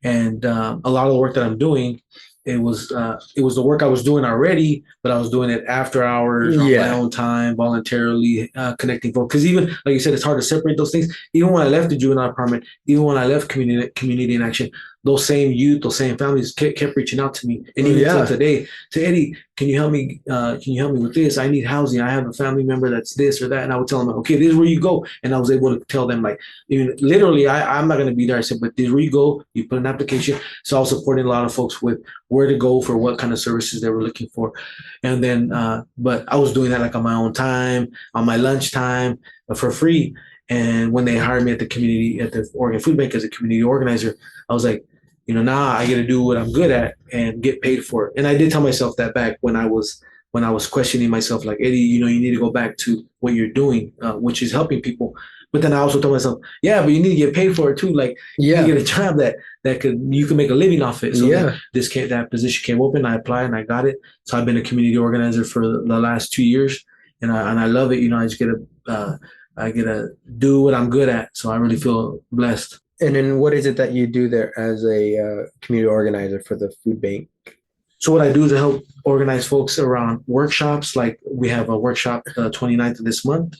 And a lot of the work that I'm doing, it was the work I was doing already, but I was doing it after hours on my own time, voluntarily connecting folks. Because even like you said, it's hard to separate those things. Even when I left the juvenile department, even when I left community in action, those same youth, those same families kept reaching out to me. And even till today, to Eddie, can you help me? Can you help me with this? I need housing. I have a family member that's this or that. And I would tell them, okay, this is where you go. And I was able to tell them, like, even literally, I'm not going to be there. I said, but this is where you go. You put an application. So I was supporting a lot of folks with where to go for what kind of services they were looking for. And then, but I was doing that like on my own time, on my lunch time, for free. And when they hired me at the Oregon Food Bank as a community organizer, I was like, you know, now I get to do what I'm good at and get paid for it. And I did tell myself that back when I was questioning myself, like, Eddie, you know, you need to go back to what you're doing, which is helping people. But then I also told myself, yeah, but you need to get paid for it too. Like, you need to get a job that you can make a living off it. So that position came open. I applied and I got it. So I've been a community organizer for the last 2 years, and I love it. You know, I just I get to do what I'm good at. So I really feel blessed. And then what is it that you do there as a community organizer for the food bank? So what I do is I help organize folks around workshops. Like we have a workshop 29th of this month.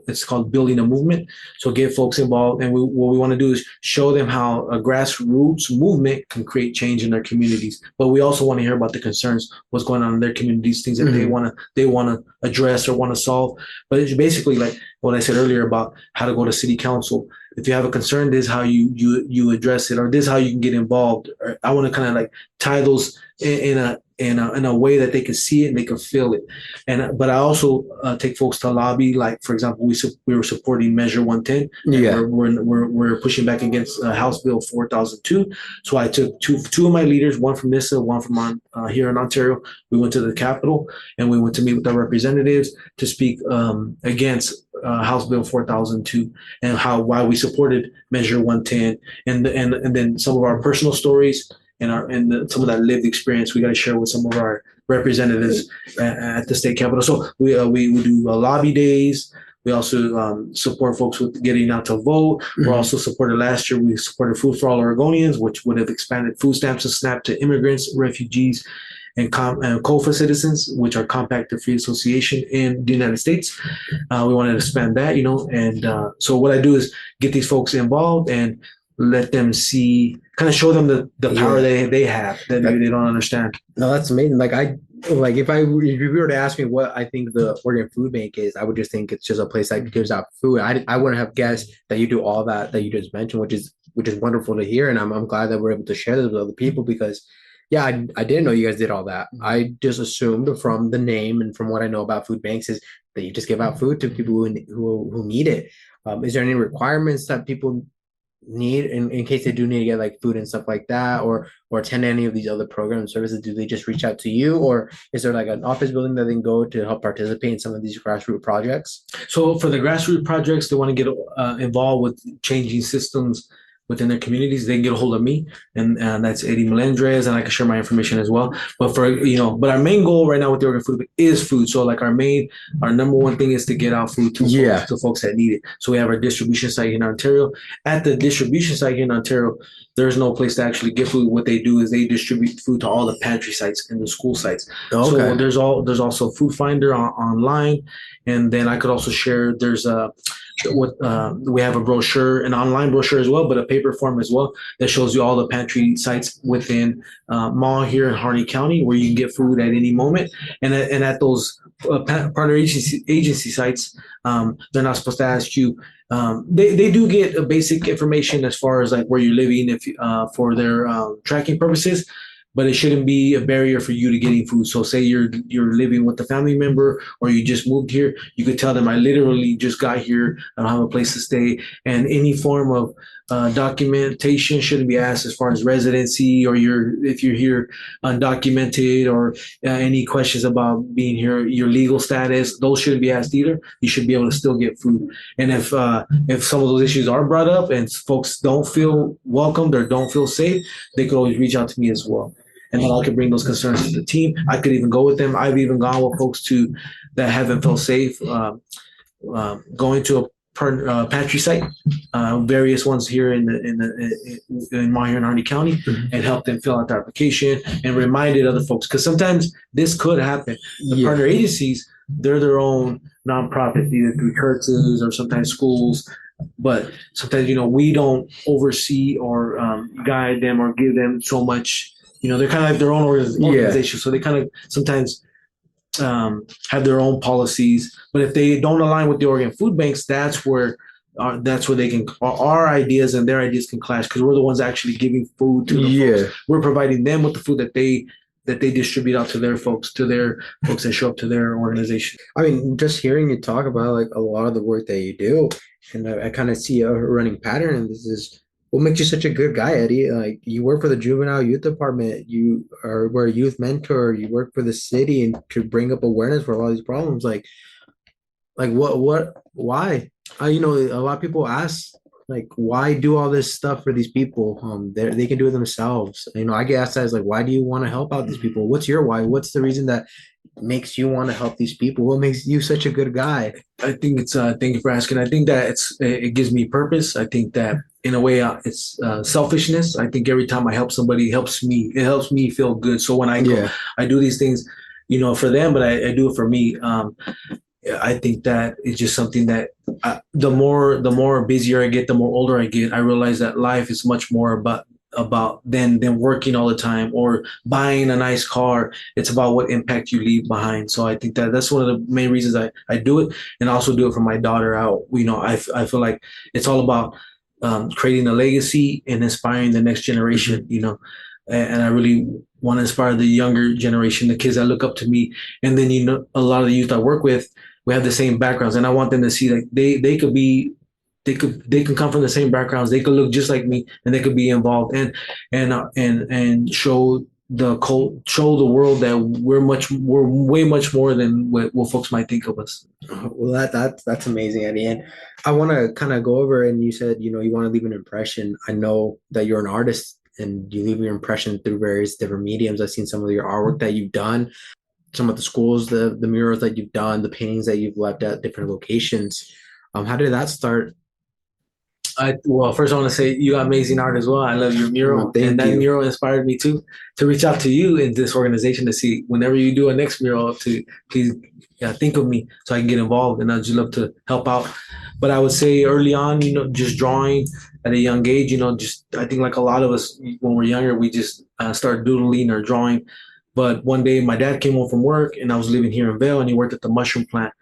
It's called Building a Movement. So get folks involved. And what we want to do is show them how a grassroots movement can create change in their communities. But we also want to hear about the concerns, what's going on in their communities, things that they want to address or want to solve. But it's basically like what I said earlier about how to go to city council. If you have a concern, this is how you address it, or this is how you can get involved. Or I want to kind of like tie those in a way that they can see it and they can feel it. But I also take folks to lobby. Like for example, we were supporting Measure 110. We're pushing back against House Bill 4002. So I took two of my leaders, one from NISA, one from here in Ontario. We went to the Capitol and we went to meet with our representatives to speak against House Bill 4002 and why we supported Measure 110 and then some of our personal stories and some of that lived experience we got to share with some of our representatives at the state capitol. So we do lobby days. We also support folks with getting out to vote. We're also supported last year. We supported Food for All Oregonians, which would have expanded food stamps and SNAP to immigrants, refugees, and COFA citizens, which are Compact of Free Association in the United States. We wanted to expand that, you know, and so what I do is get these folks involved and let them see, kind of show them the power they have that maybe they don't understand. No, that's amazing. If you were to ask me what I think the Oregon Food Bank is, I would just think it's just a place that gives out food. I wouldn't have guessed that you do all that you just mentioned, which is wonderful to hear, and I'm glad that we're able to share this with other people because. Yeah, I didn't know you guys did all that. I just assumed from the name and from what I know about food banks is that you just give out food to people who need it. Is there any requirements that people need in case they do need to get like food and stuff like that, or attend any of these other program services? Do they just reach out to you, or is there like an office building that they can go to help participate in some of these grassroots projects? So for the grassroots projects, they want to get involved with changing systems within their communities. They can get a hold of me, and that's Eddie Melendrez, and I can share my information as well. But but our main goal right now with the Oregon Food Bank is food. So like our number one thing is to get out food to folks that need it. So we have our distribution site here in Ontario. At the distribution site here in Ontario, there's no place to actually get food. What they do is they distribute food to all the pantry sites and the school sites. Okay. So there's also Food Finder online, and then I could also share. We have a brochure, an online brochure as well, but a paper form as well that shows you all the pantry sites within Mall here in Harney County where you can get food at any moment. And at those partner agency sites, they're not supposed to ask you. They do get a basic information as far as like where you're living for their tracking purposes, but it shouldn't be a barrier for you to getting food. So say you're living with a family member or you just moved here, you could tell them I literally just got here, I don't have a place to stay, and any form of documentation shouldn't be asked as far as residency or if you're here undocumented or any questions about being here, your legal status, those shouldn't be asked either. You should be able to still get food. And if some of those issues are brought up and folks don't feel welcomed or don't feel safe, they could always reach out to me as well. And then I could bring those concerns to the team. I could even go with them. I've even gone with folks that haven't felt safe going to a pantry site, various ones here in Maher and Harney County, and help them fill out the application and reminded other folks, because sometimes this could happen. The partner agencies, they're their own nonprofit, either through churches or sometimes schools. But sometimes, we don't oversee or guide them or give them so much. They're kind of like their own organization, so they kind of sometimes have their own policies. But if they don't align with the Oregon food banks, that's where they can, our ideas and their ideas can clash, because we're the ones actually giving food to the folks. We're providing them with the food that they distribute out to their folks that show up to their organization. I mean, just hearing you talk about like a lot of the work that you do, and I kind of see a running pattern, and this is what makes you such a good guy, Eddie. Like, you work for the juvenile youth department, you were a youth mentor, you work for the city and to bring up awareness for all these problems. Like why? A lot of people ask, like, why do all this stuff for these people? They can do it themselves. I get asked that, as like, why do you want to help out these people? What's your why? What's the reason that makes you want to help these people? What makes you such a good guy? I think it's thank you for asking. I think that it gives me purpose. I think that in a way it's selfishness. I think every time I help somebody, it helps me feel good. So when I go, I do these things, for them, but I do it for me. I think that it's just something that the more busier I get, the more older I get, I realize that life is much more about than working all the time or buying a nice car. It's about what impact you leave behind. So I think that's one of the main reasons I do it, and I also do it for my daughter out. I feel like it's all about creating a legacy and inspiring the next generation, and I really want to inspire the younger generation, the kids that look up to me. And then, a lot of the youth I work with, we have the same backgrounds, and I want them to see like they can come from the same backgrounds. They could look just like me, and they could be involved and show the world that we're way much more than what folks might think of us. Well, that's amazing, Eddie. And I want to kind of go over, and you said, you want to leave an impression. I know that you're an artist and you leave your impression through various different mediums. I've seen some of your artwork that you've done, some of the schools, the murals that you've done, the paintings that you've left at different locations. How did that start? First I want to say you got amazing art as well. I love your mural, and that mural inspired me to reach out to you in this organization to see whenever you do a next mural to please think of me so I can get involved, and I'd just love to help out. But I would say early on, just drawing at a young age, just I think like a lot of us when we're younger, we just start doodling or drawing. But one day my dad came home from work, and I was living here in Vail, and he worked at the mushroom plant.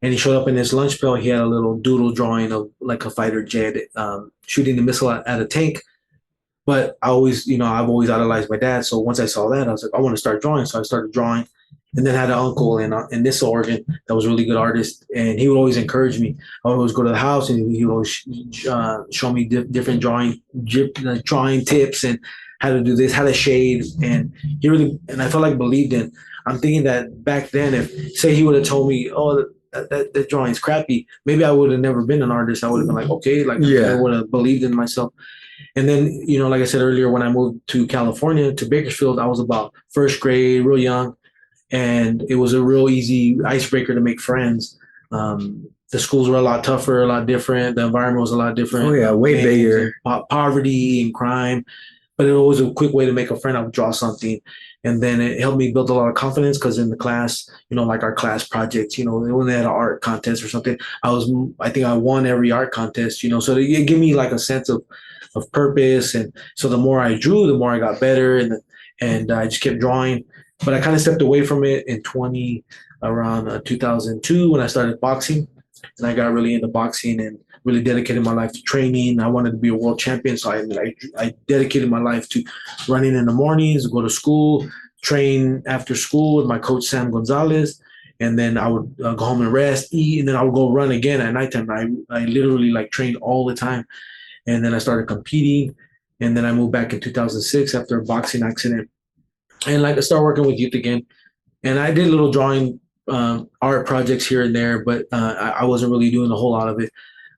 And he showed up in his lunch pail. He had a little doodle drawing of like a fighter jet shooting the missile at a tank. But I always, I've always idolized my dad. So once I saw that, I was like, I want to start drawing. So I started drawing. And then I had an uncle in this Oregon that was a really good artist, and he would always encourage me. I would always go to the house, and he would always show me different drawing tips and how to do this, how to shade, and he really, and I felt like believed in. I'm thinking that back then, if say he would have told me, "Oh, that drawing's crappy," maybe I would have never been an artist. I would have been like, "Okay," like I would have believed in myself. And then, like I said earlier, when I moved to California to Bakersfield, I was about first grade, real young, and it was a real easy icebreaker to make friends. The schools were a lot tougher, a lot different. The environment was a lot different. Oh yeah, way bigger. Poverty and crime, but it was a quick way to make a friend. I would draw something, and then it helped me build a lot of confidence because in the class, like our class projects, when they had an art contest or something, I think I won every art contest, so it gave me like a sense of purpose, and so the more I drew, the more I got better, and I just kept drawing. But I kind of stepped away from it in around 2002 when I started boxing, and I got really into boxing and really dedicated my life to training. I wanted to be a world champion, so I dedicated my life to running in the mornings, go to school, train after school with my coach Sam Gonzalez, and then I would go home and rest, eat, and then I would go run again at nighttime. I literally like trained all the time, and then I started competing, and then I moved back in 2006 after a boxing accident, and like I started working with youth again, and I did little drawing art projects here and there, but I wasn't really doing a whole lot of it.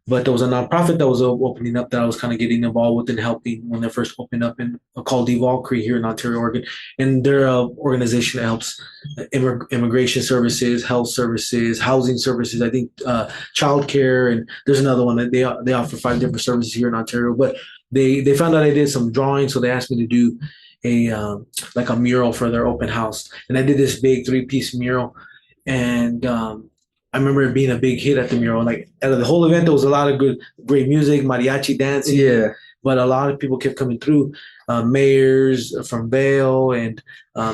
But there was a nonprofit that was opening up that I was kind of getting involved with and helping when they first opened up in called Devalcree here in Ontario, Oregon. And they're an organization that helps immigration services, health services, housing services. I think childcare, and there's another one that they offer 5 different services here in Ontario. But they found out I did some drawing, so they asked me to do like a mural for their open house, and I did this big 3-piece mural, and I remember it being a big hit at the mural. Like out of the whole event, there was a lot of great music, mariachi dancing. Yeah. But a lot of people kept coming through, mayors from Vail and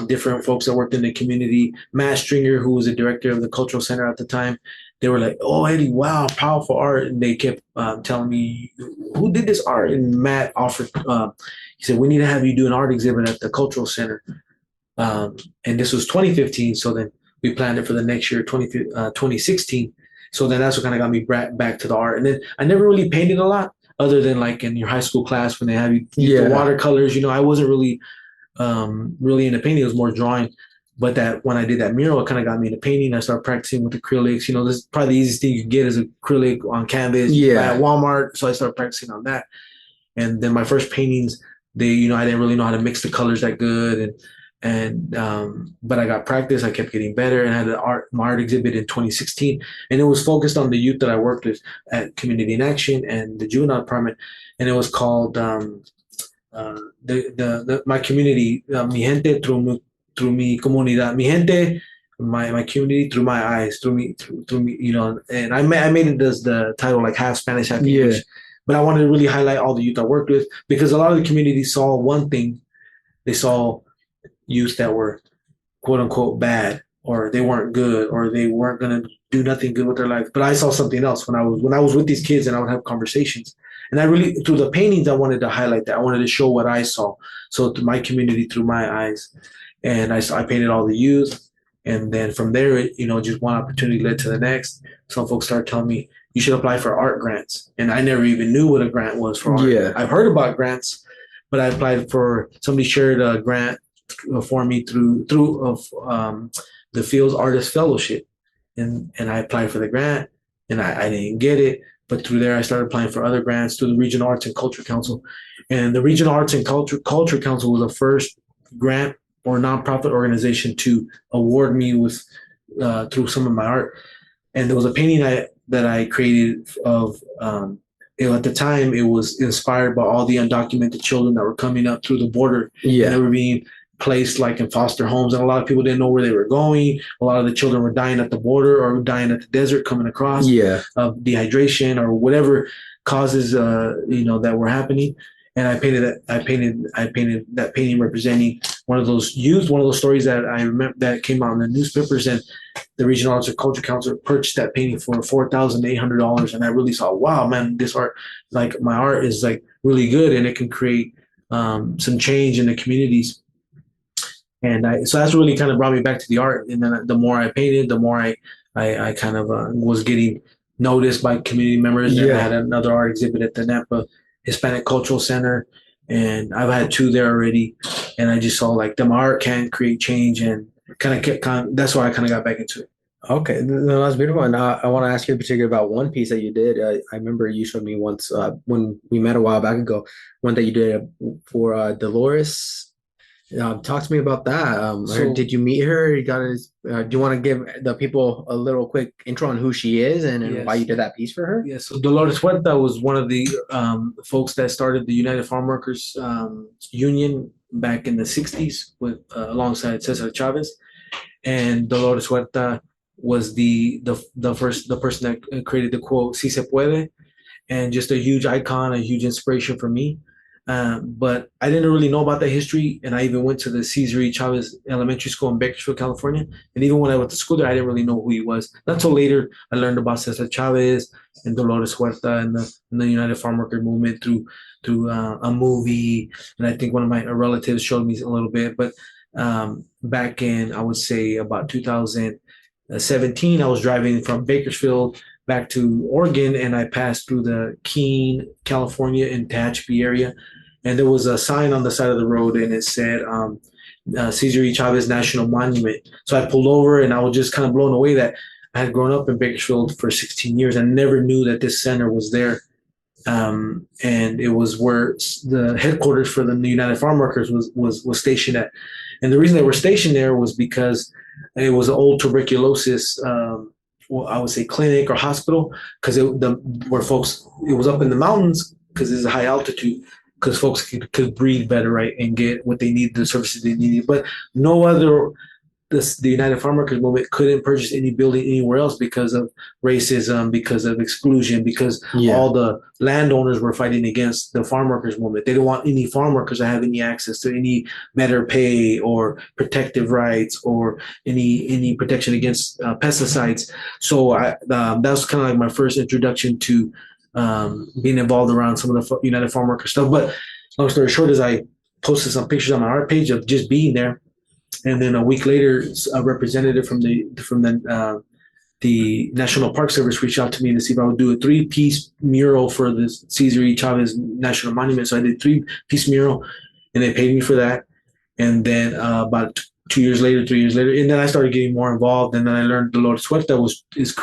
different folks that worked in the community. Matt Stringer, who was the director of the cultural center at the time, they were like, "Oh, Eddie, wow, powerful art!" And they kept telling me, "Who did this art?" And Matt offered. He said, "We need to have you do an art exhibit at the cultural center." And this was 2015. So then we planned it for the next year, 2016. So then that's what kind of got me back to the art. And then I never really painted a lot other than like in your high school class when they have you the watercolors. I wasn't really into painting. It was more drawing. But that when I did that mural, it kind of got me into painting. I started practicing with acrylics. This is probably the easiest thing you can get is acrylic on canvas at Walmart. So I started practicing on that. And then my first paintings, I didn't really know how to mix the colors that good. But I got practice. I kept getting better, and I had my art exhibit in 2016, and it was focused on the youth that I worked with at Community in Action and the Juvenile Department, and it was called my community, mi gente through mi comunidad, mi gente, my community through my eyes, through me, and I made it as the title like half Spanish, half English, but I wanted to really highlight all the youth I worked with because a lot of the community saw one thing, they saw youth that were quote unquote bad, or they weren't good, or they weren't going to do nothing good with their life. But I saw something else when I was with these kids and I would have conversations. And I really, through the paintings, I wanted to highlight that. I wanted to show what I saw. So to my community through my eyes. And I painted all the youth. And then from there, just one opportunity led to the next. Some folks started telling me, you should apply for art grants. And I never even knew what a grant was for art. Yeah. I've heard about grants, but I applied for, somebody shared a grant for me through the Fields Artist Fellowship, and I applied for the grant, and I didn't get it, but through there I started applying for other grants through the Regional Arts and Culture Council, and the Regional Arts and Culture Council was the first grant or nonprofit organization to award me with through some of my art, and there was a painting that I created of. At the time, it was inspired by all the undocumented children that were coming up through the border. Yeah. And they were being placed like in foster homes, and a lot of people didn't know where they were going. A lot of the children were dying at the border or dying at the desert coming across of dehydration or whatever causes that were happening. And I painted that painting representing one of those stories that I remember that came out in the newspapers, and the Regional Arts and Culture Council purchased that painting for $4,800. And I really saw, wow, man, this art, like my art is like really good and it can create some change in the communities. And so that's really kind of brought me back to the art. And then the more I painted, the more I kind of was getting noticed by community members. And I had another art exhibit at the Napa Hispanic Cultural Center, and I've had two there already. And I just saw like the art can create change, and that's why I kind of got back into it. Okay, no, that's beautiful. And I want to ask you in particular about one piece that you did. I remember you showed me once when we met a while back ago, one that you did for Dolores. Talk to me about that. Did you meet her? You got do you want to give the people a little quick intro on who she is and why you did that piece for her? Yeah, so Dolores Huerta was one of the folks that started the United Farm Workers Union back in the 60s with alongside Cesar Chavez. And Dolores Huerta was the person that created the quote "Si se puede," and just a huge icon, a huge inspiration for me. But I didn't really know about that history, and I even went to the Cesar E. Chavez Elementary School in Bakersfield, California. And even when I went to school there, I didn't really know who he was. Not until later, I learned about Cesar Chavez and Dolores Huerta and the United Farm Worker Movement through a movie, and I think one of my relatives showed me a little bit. But back in, I would say about 2017, I was driving from Bakersfield back to Oregon, and I passed through the Keene, California, and Tehachapi area, and there was a sign on the side of the road, and it said Cesar E. Chavez National Monument. So I pulled over, and I was just kind of blown away that I had grown up in Bakersfield for 16 years and never knew that this center was there. And it was where the headquarters for the United Farm Workers was stationed at. And the reason they were stationed there was because it was an old tuberculosis I would say clinic or hospital, because it was up in the mountains because it's a high altitude, because folks could breathe better, right, and get what they need, the services they needed. But no other, the United Farm Workers Movement couldn't purchase any building anywhere else because of racism, because of exclusion, because all the landowners were fighting against the farm workers movement. They didn't want any farm workers to have any access to any better pay or protective rights or any protection against pesticides. So that was kind of like my first introduction to being involved around some of the United Farm Worker stuff. But long story short is I posted some pictures on my art page of just being there. And then a week later, a representative from the National Park Service reached out to me to see if I would do a 3-piece mural for the Cesar E. Chavez National Monument. So I did 3-piece mural, and they paid me for that. And then about 3 years later, and then I started getting more involved. And then I learned Dolores Huerta is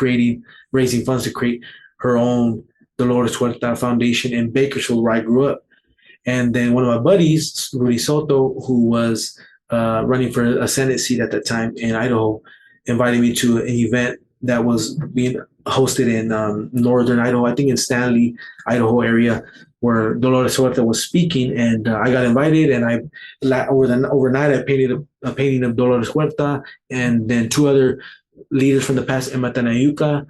raising funds to create her own Dolores Huerta Foundation in Bakersfield, where I grew up. And then one of my buddies, Rudy Soto, who was running for a Senate seat at that time in Idaho, invited me to an event that was being hosted in northern Idaho, I think in Stanley, Idaho area, where Dolores Huerta was speaking. And I got invited, and overnight I painted a painting of Dolores Huerta, and then 2 other leaders from the past, Emma Tanayuca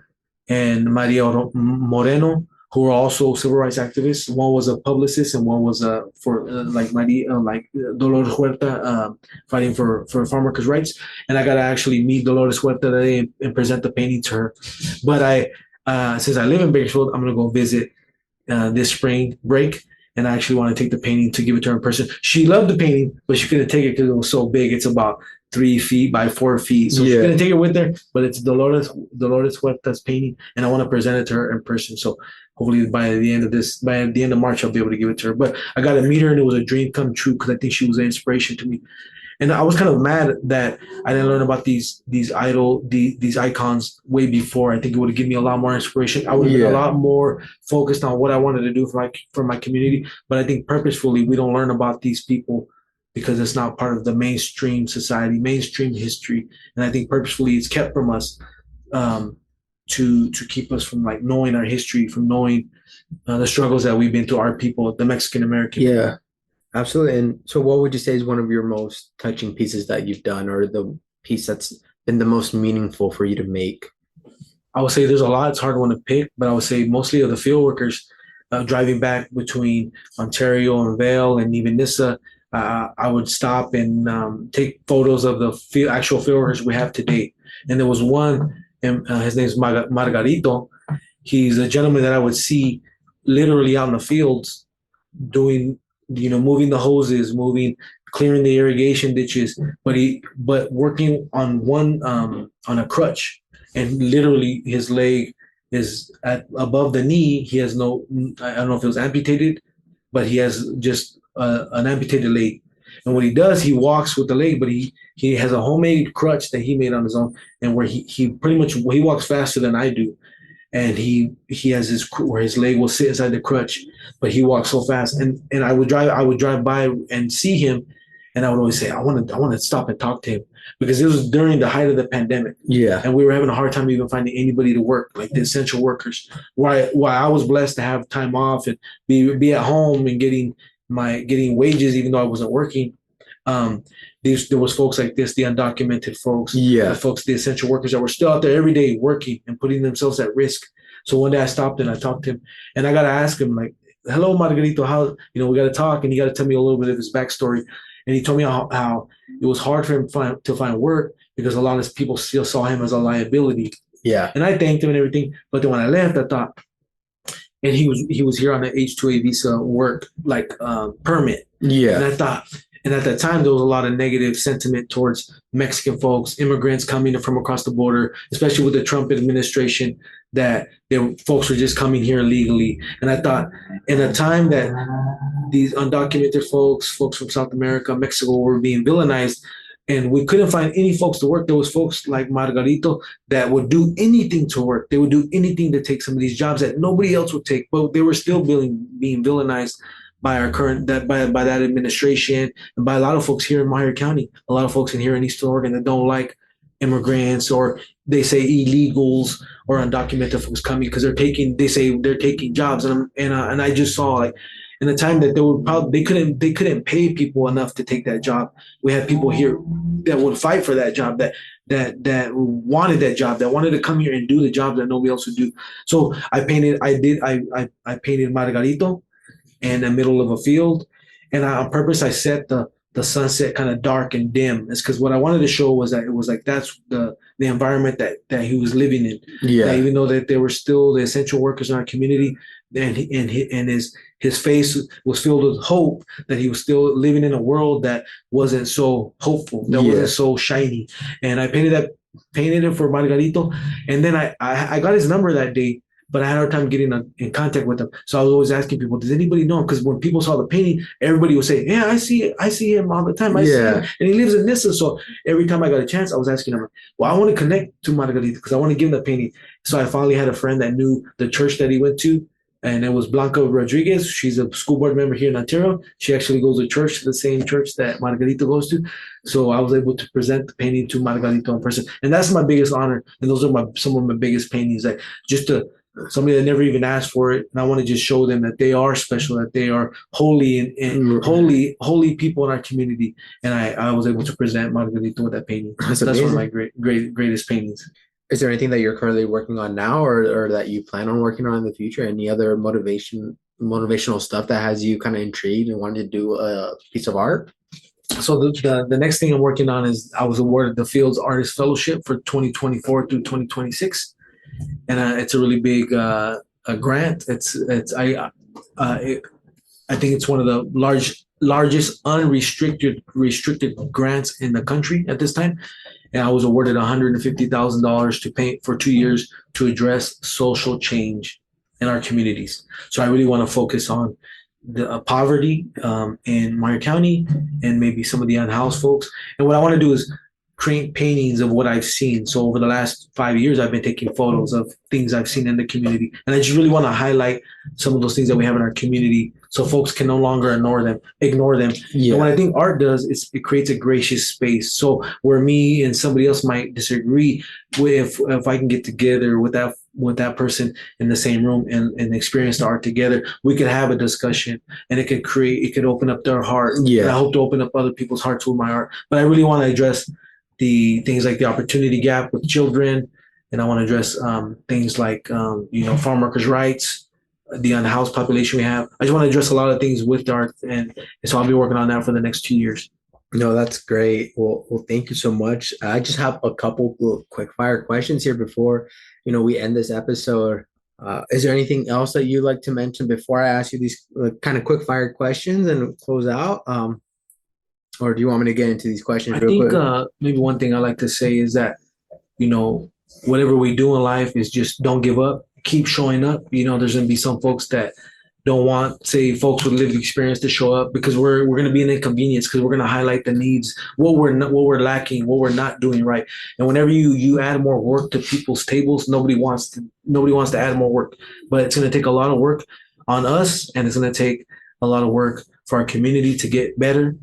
and Maria Moreno, who were also civil rights activists. One was a publicist, and one was like Dolores Huerta, fighting for farm workers' rights. And I got to actually meet Dolores Huerta today and present the painting to her. But since I live in Bakersfield, I'm going to go visit this spring break, and I actually want to take the painting to give it to her in person. She loved the painting, but she couldn't take it because it was so big. It's about 3 feet by 4 feet. So she's going to take it with her, but it's Dolores Huerta's painting, and I want to present it to her in person. So hopefully by the end of March, I'll be able to give it to her. But I got to meet her, and it was a dream come true, because I think she was an inspiration to me. And I was kind of mad that I didn't learn about these icons way before. I think it would have given me a lot more inspiration. I would have been a lot more focused on what I wanted to do for my community. But I think purposefully we don't learn about these people because it's not part of the mainstream society, mainstream history. And I think purposefully it's kept from us to keep us from like knowing our history, from knowing the struggles that we've been through, our people, the Mexican American. Yeah. Absolutely. And so what would you say is one of your most touching pieces that you've done, or the piece that's been the most meaningful for you to make? I would say there's a lot. It's hard one to pick, but I would say mostly of the field workers driving back between Ontario and Vail and even Nissa. I would stop and take photos of the actual field workers we have today. And there was one, and his name is Margarito. He's a gentleman that I would see literally out in the fields doing, moving the hoses, clearing the irrigation ditches, but working on one on a crutch, and literally his leg is at above the knee. He has no, I don't know if it was amputated, but he has just an amputated leg. And what he does, he walks with the leg, but he has a homemade crutch that he made on his own, and where he pretty much he walks faster than I do, and he has his where his leg will sit inside the crutch, but he walks so fast. And I would drive by and see him, and I would always say I want to stop and talk to him, because it was during the height of the pandemic. Yeah. And we were having a hard time even finding anybody to work, like the essential workers. Why I was blessed to have time off and be at home and getting wages even though I wasn't working. There was folks like this, the undocumented folks, the essential workers that were still out there every day working and putting themselves at risk. So one day I stopped and I talked to him, and I got to ask him, like, hello, Margarito, how, we got to talk, and he got to tell me a little bit of his backstory. And he told me how it was hard for him to find work because a lot of people still saw him as a liability. Yeah. And I thanked him and everything. But then when I left, I thought, and he was here on an H-2A visa work, like permit. Yeah. And I thought, and at that time, there was a lot of negative sentiment towards Mexican folks, immigrants coming from across the border, especially with the Trump administration, that folks were just coming here illegally. And I thought, in a time that these undocumented folks from South America, Mexico, were being villainized, and we couldn't find any folks to work, there was folks like Margarito that would do anything to work. They would do anything to take some of these jobs that nobody else would take, but they were still being villainized by our by that administration, and by a lot of folks here in Meyer County, a lot of folks in here in Eastern Oregon that don't like immigrants, or they say illegals or undocumented folks coming because they're taking jobs, and I just saw, like, in the time that they couldn't pay people enough to take that job. We had people here that would fight for that job, that wanted that job, that wanted to come here and do the job that nobody else would do. So I painted Margarito in the middle of a field, and on purpose I set the sunset kind of dark and dim. It's because what I wanted to show was that it was like that's the environment that he was living in. Yeah. That even though that there were still the essential workers in our community, and his face was filled with hope, that he was still living in a world that wasn't so hopeful, that wasn't so shiny. And I painted it for Margarito, and then I got his number that day, but I had a hard time getting in contact with him. So I was always asking people, does anybody know him? Because when people saw the painting, everybody would say, yeah, I see him all the time. I see him. And he lives in Nissa. So every time I got a chance, I was asking him, well, I want to connect to Margarito because I want to give him the painting. So I finally had a friend that knew the church that he went to, and it was Blanca Rodriguez. She's a school board member here in Ontario. She actually goes to church, the same church that Margarito goes to. So I was able to present the painting to Margarito in person. And that's my biggest honor. And those are some of my biggest paintings, like just somebody that never even asked for it, and I want to just show them that they are special, that they are holy and holy people in our community. And I was able to present Margarito with that painting. That's one of my greatest paintings. Is there anything that you're currently working on now, or that you plan on working on in the future? Any other motivational stuff that has you kind of intrigued and wanted to do a piece of art? So the next thing I'm working on is I was awarded the Fields Artist Fellowship for 2024 through 2026. And it's a really big grant. I think it's one of the largest restricted grants in the country at this time. And I was awarded $150,000 to paint for 2 years to address social change in our communities. So I really want to focus on the poverty in Meyer County, and maybe some of the unhoused folks. And what I want to do is create paintings of what I've seen. So over the last 5 years, I've been taking photos of things I've seen in the community. And I just really want to highlight some of those things that we have in our community so folks can no longer ignore them. Yeah. And what I think art does is it creates a gracious space. So where me and somebody else might disagree, if I can get together with that person in the same room and experience the art together, we could have a discussion, and it could open up their heart. Yeah. And I hope to open up other people's hearts with my art. But I really want to address the things like the opportunity gap with children, and I want to address things like farm workers' rights, the unhoused population we have. I just want to address a lot of things with art, and so I'll be working on that for the next 2 years. No, that's great. Well, thank you so much. I just have a couple quick fire questions here before we end this episode. Is there anything else that you'd like to mention before I ask you these kind of quick fire questions and close out? Or do you want me to get into these questions I real think quick? maybe one thing I like to say is that, you know, whatever we do in life is just don't give up, keep showing up. There's going to be some folks that don't want, say, folks with lived experience to show up because we're going to be an inconvenience because we're going to highlight the needs, what we're lacking, what we're not doing right. And whenever you add more work to people's tables, nobody wants to add more work, but it's going to take a lot of work on us, and it's going to take a lot of work for our community to get better,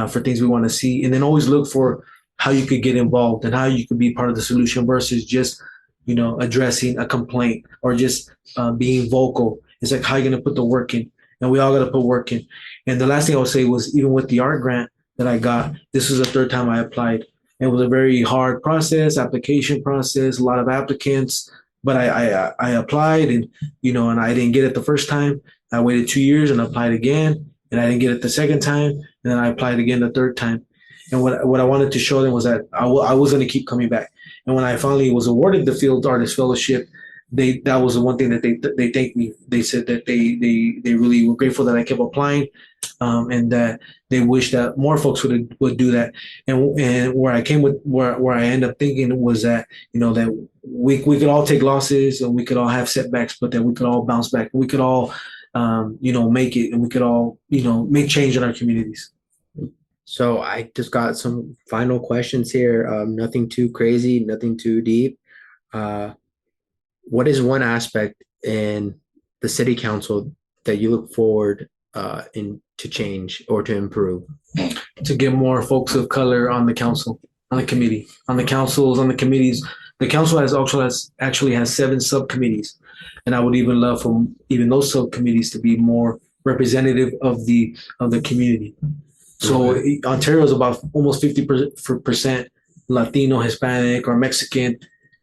for things we want to see, and then always look for how you could get involved and how you could be part of the solution versus just addressing a complaint or just being vocal. It's like how you're going to put the work in, and we all got to put work in. And the last thing I would say was, even with the art grant that I got, this was the third time I applied. It was a very hard process, application process, a lot of applicants, but I applied, and I didn't get it the first time. I waited 2 years and applied again, and I didn't get it the second time, and then I applied again the third time. And what I wanted to show them was that I was going to keep coming back. And when I finally was awarded the Field Artist Fellowship, that was the one thing that they thanked me. They said that they really were grateful that I kept applying, and that they wish that more folks would do that. And where I end up thinking was that that we could all take losses and we could all have setbacks, but that we could all bounce back. We could all make it, and we could all make change in our communities. So I just got some final questions here. Nothing too crazy, nothing too deep. Uh, what is one aspect in the city council that you look forward in to change or to improve? To get more folks of color on the council, on the committee, on the councils, on the committees. The council actually has 7 subcommittees, and I would even love for even those subcommittees to be more representative of the community. So Ontario is about almost 50% Latino, Hispanic, or Mexican,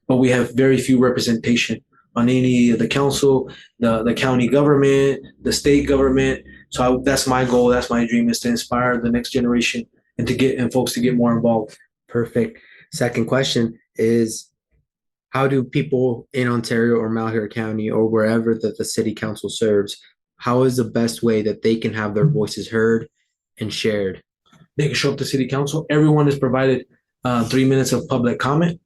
but we have very few representation on any of the council, the county government, the state government. So that's my goal. That's my dream, is to inspire the next generation and folks to get more involved. Perfect. Second question is, how do people in Ontario or Malheur County or wherever that the city council serves, how is the best way that they can have their voices heard and shared? They can show up to city council. Everyone is provided 3 minutes of public comment,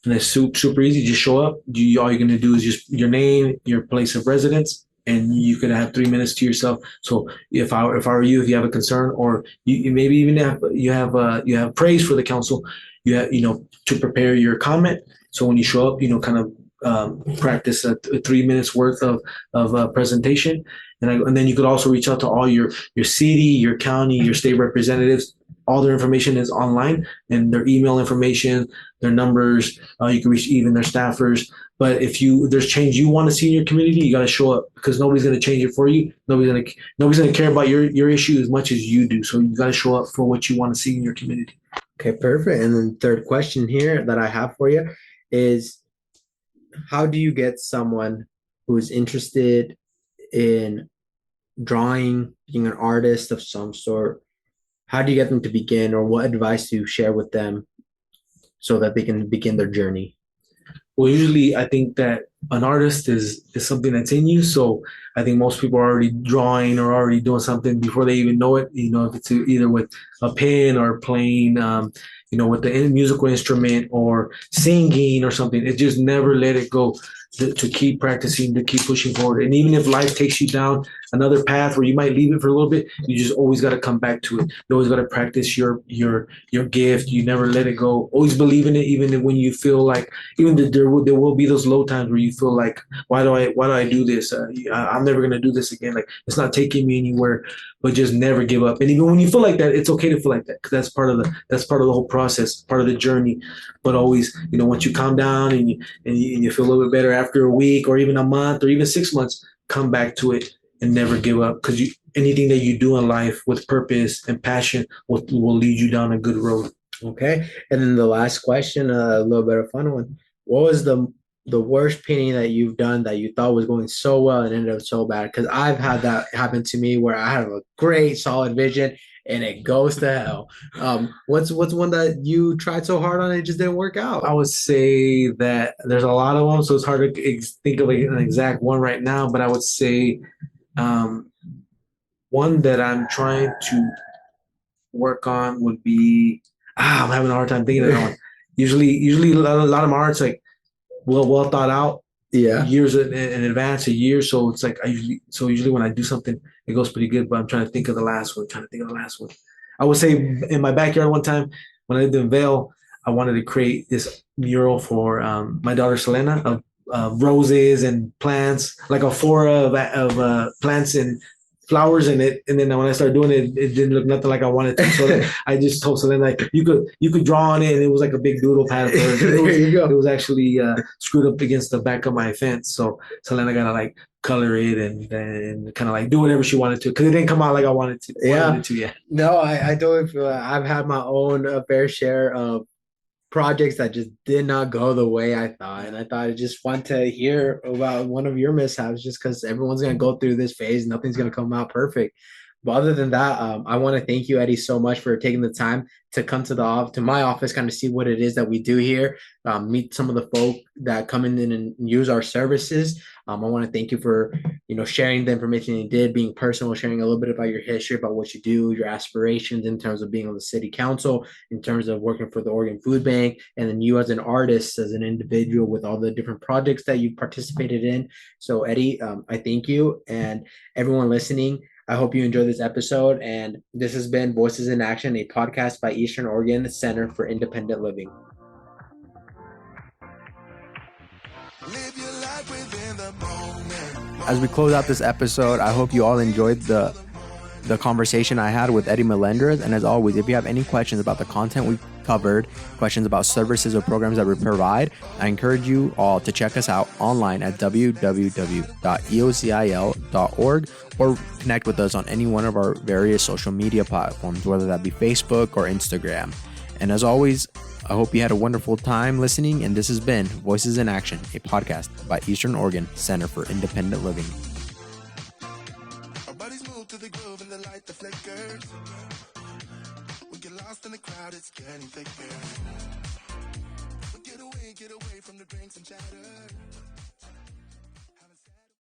and it's super easy. Just show up. All you're going to do is just your name, your place of residence, and you could have 3 minutes to yourself. So if I were you, if you have a concern, or you maybe even you have praise for the council, to prepare your comment. So when you show up, kind of practice a 3 minutes worth of presentation. And then you could also reach out to all your city, your county, your state representatives. All their information is online, and their email information, their numbers. You can reach even their staffers. But if there's change you want to see in your community, you got to show up, because nobody's going to change it for you. Nobody's going to care about your issue as much as you do. So you got to show up for what you want to see in your community. Okay, perfect. And then third question here that I have for you is, how do you get someone who is interested in drawing, being an artist of some sort? How do you get them to begin, or what advice do you share with them so that they can begin their journey? Well, usually I think that an artist is something that's in you. So I think most people are already drawing or already doing something before they even know it. If it's either with a pen or playing, with the musical instrument or singing or something. It just never let it go. To keep practicing, to keep pushing forward. And even if life takes you down another path where you might leave it for a little bit, you just always got to come back to it. You always got to practice your gift. You never let it go. Always believe in it, even when you feel like, there will be those low times where you feel like, why do I do this? I'm never gonna do this again. Like, it's not taking me anywhere. But just never give up. And even when you feel like that, it's okay to feel like that, because that's part of the whole process, part of the journey. But always, once you calm down and you feel a little bit better after a week or even a month or even 6 months, come back to it and never give up, because anything that you do in life with purpose and passion will lead you down a good road. Okay. And then the last question, a little bit of a fun one. What was the worst painting that you've done that you thought was going so well and ended up so bad? Because I've had that happen to me, where I have a great solid vision and it goes to hell. What's one that you tried so hard on and it just didn't work out? I would say that there's a lot of them, so it's hard to think of an exact one right now. But I would say one that I'm trying to work on would be I'm having a hard time thinking of that one. Usually a lot of my art's like well thought out. Yeah. Years in advance, a year. So it's like usually when I do something, it goes pretty good. But I'm trying to think of the last one. I would say in my backyard one time when I lived in Vail, I wanted to create this mural for my daughter Selena of roses and plants, like a flora of plants and flowers in it. And then when I started doing it, it didn't look nothing like I wanted to. So I just told Selena, like, you could draw on it, and it was like a big doodle pattern. There you go. It was actually screwed up against the back of my fence. So Selena got to like color it and kind of like do whatever she wanted to, because it didn't come out like I wanted to. Yeah. No, I totally feel that. I've had my own fair share of projects that just did not go the way I thought. And I thought it's just fun to hear about one of your mishaps, just because everyone's going to go through this phase. Nothing's going to come out perfect. But other than that, I want to thank you, Eddie, so much for taking the time to come to my office, kind of see what it is that we do here, meet some of the folk that come in and use our services. I want to thank you for, sharing the information you did, being personal, sharing a little bit about your history, about what you do, your aspirations in terms of being on the city council, in terms of working for the Oregon Food Bank, and then you as an artist, as an individual, with all the different projects that you participated in. So, Eddie, I thank you, and everyone listening, I hope you enjoyed this episode. And this has been Voices in Action, a podcast by Eastern Oregon Center for Independent Living. As we close out this episode, I hope you all enjoyed the conversation I had with Eddie Melendrez. And as always, if you have any questions about the content we covered, questions about services or programs that we provide, I encourage you all to check us out online at www.eocil.org, or connect with us on any one of our various social media platforms, whether that be Facebook or Instagram. And as always, I hope you had a wonderful time listening, and this has been Voices in Action, a podcast by Eastern Oregon Center for Independent Living. Our bodies move to the groove and the light that flickers. We get lost in the crowd, it's getting thicker. Get away from the drinks and chatter.